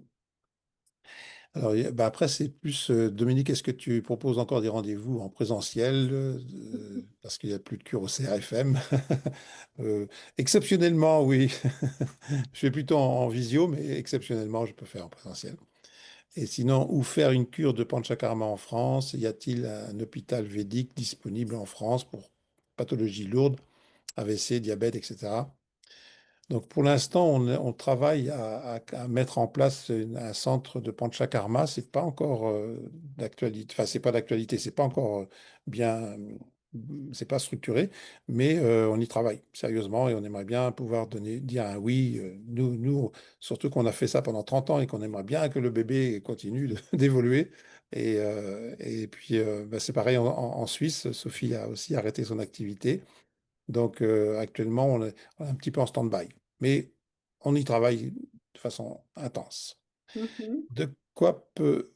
Alors, bah après, c'est plus, Dominique, est-ce que tu proposes encore des rendez-vous en présentiel, parce qu'il n'y a plus de cure au CRFM? Euh, Exceptionnellement, oui. Je fais plutôt en visio, mais exceptionnellement, je peux faire en présentiel. Et sinon, où faire une cure de panchakarma en France? Y a-t-il un hôpital védique disponible en France pour pathologies lourdes, AVC, diabète, etc.? Donc pour l'instant, on travaille à mettre en place un centre de panchakarma. C'est pas encore d'actualité. Enfin, c'est pas d'actualité. C'est pas encore bien. C'est pas structuré, mais on y travaille sérieusement et on aimerait bien pouvoir dire un oui. Surtout qu'on a fait ça pendant 30 ans et qu'on aimerait bien que le bébé continue d'évoluer. Et puis, bah, c'est pareil en Suisse. Sophie a aussi arrêté son activité. Donc actuellement, on est un petit peu en stand-by. Mais on y travaille de façon intense. Mhm. De quoi peut...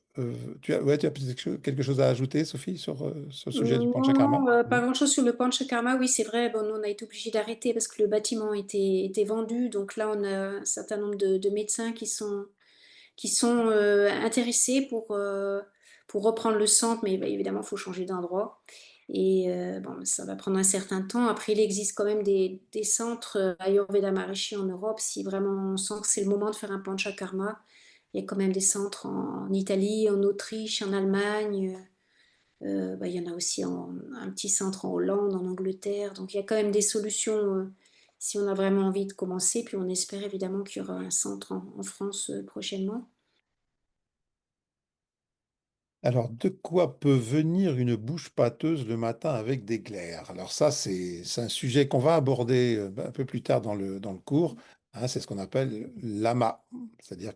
tu as peut-être quelque chose à ajouter, Sophie, sur le sujet du Non, panchakarma? non, pas Non. grand-chose sur le Panchakarma. Oui, c'est vrai. Bon, nous, on a été obligés d'arrêter parce que le bâtiment était vendu. Donc là, on a un certain nombre de médecins qui sont intéressés pour reprendre le centre. Mais bah, évidemment, il faut changer d'endroit. Et bon, ça va prendre un certain temps. Après, il existe quand même des centres Ayurveda Maharishi en Europe. Si vraiment on sent que c'est le moment de faire un Panchakarma, il y a quand même des centres en Italie, en Autriche, en Allemagne. Bah, il y en a aussi un petit centre en Hollande, en Angleterre. Donc il y a quand même des solutions si on a vraiment envie de commencer. Puis on espère évidemment qu'il y aura un centre en France prochainement. Alors, de quoi peut venir une bouche pâteuse le matin avec des glaires? Alors ça, c'est un sujet qu'on va aborder un peu plus tard dans le cours. Hein, c'est ce qu'on appelle l'AMA. C'est-à-dire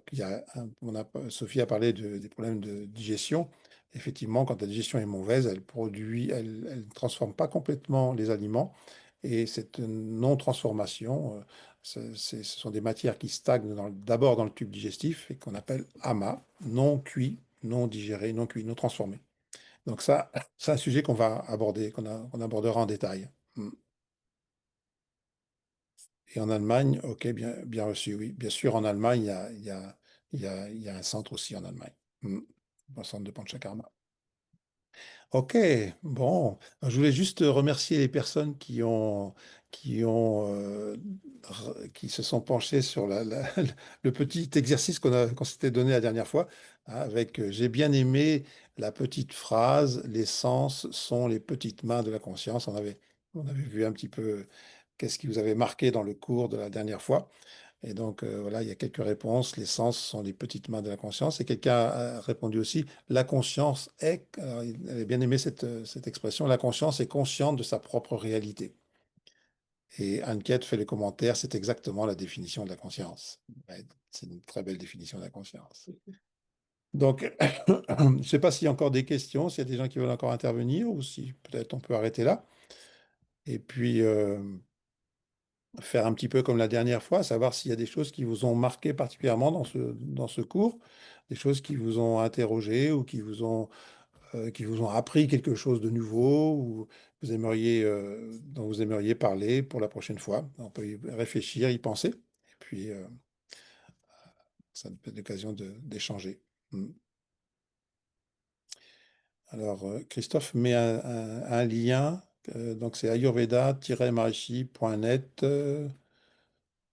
Sophie a parlé des problèmes de digestion. Effectivement, quand la digestion est mauvaise, elle ne transforme pas complètement les aliments. Et cette non-transformation, ce sont des matières qui stagnent d'abord dans le tube digestif et qu'on appelle AMA, non cuit, non digéré, non cuit, non transformé. Donc ça, c'est un sujet qu'on va aborder, qu'on abordera en détail. Mm. Et en Allemagne, ok, bien, bien reçu, oui. Bien sûr, en Allemagne, il y a un centre aussi en Allemagne. Mm. Un centre de Panchakarma. Ok, bon, je voulais juste remercier les personnes qui se sont penchées sur le petit exercice qu'on s'était donné la dernière fois, hein, j'ai bien aimé la petite phrase, les sens sont les petites mains de la conscience. On avait vu un petit peu qu'est-ce qui vous avait marqué dans le cours de la dernière fois. Et donc, voilà, il y a quelques réponses. Les sens sont les petites mains de la conscience. Et quelqu'un a répondu aussi, la conscience est, alors, il avait bien aimé cette expression, la conscience est consciente de sa propre réalité. Et Anne-Kate fait le commentaire, c'est exactement la définition de la conscience. Ouais, c'est une très belle définition de la conscience. Donc, je ne sais pas s'il y a encore des questions, s'il y a des gens qui veulent encore intervenir, ou si peut-être on peut arrêter là. Et puis, faire un petit peu comme la dernière fois, savoir s'il y a des choses qui vous ont marqué particulièrement dans ce cours, des choses qui vous ont interrogé ou qui vous ont appris quelque chose de nouveau ou dont vous aimeriez parler pour la prochaine fois. On peut y réfléchir, y penser, et puis ça nous peut être l'occasion d'échanger. Mm. Alors, Christophe met un lien, donc c'est ayurveda-maharishi.net.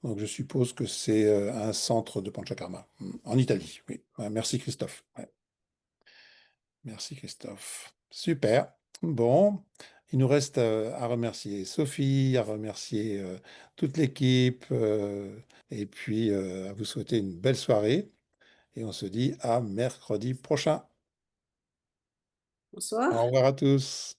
Donc, je suppose que c'est un centre de Panchakarma, en Italie. Oui. Ouais, merci Christophe. Ouais. Merci Christophe. Super. Bon, il nous reste à remercier Sophie, à remercier toute l'équipe, et puis à vous souhaiter une belle soirée. Et on se dit à mercredi prochain. Bonsoir. Au revoir à tous.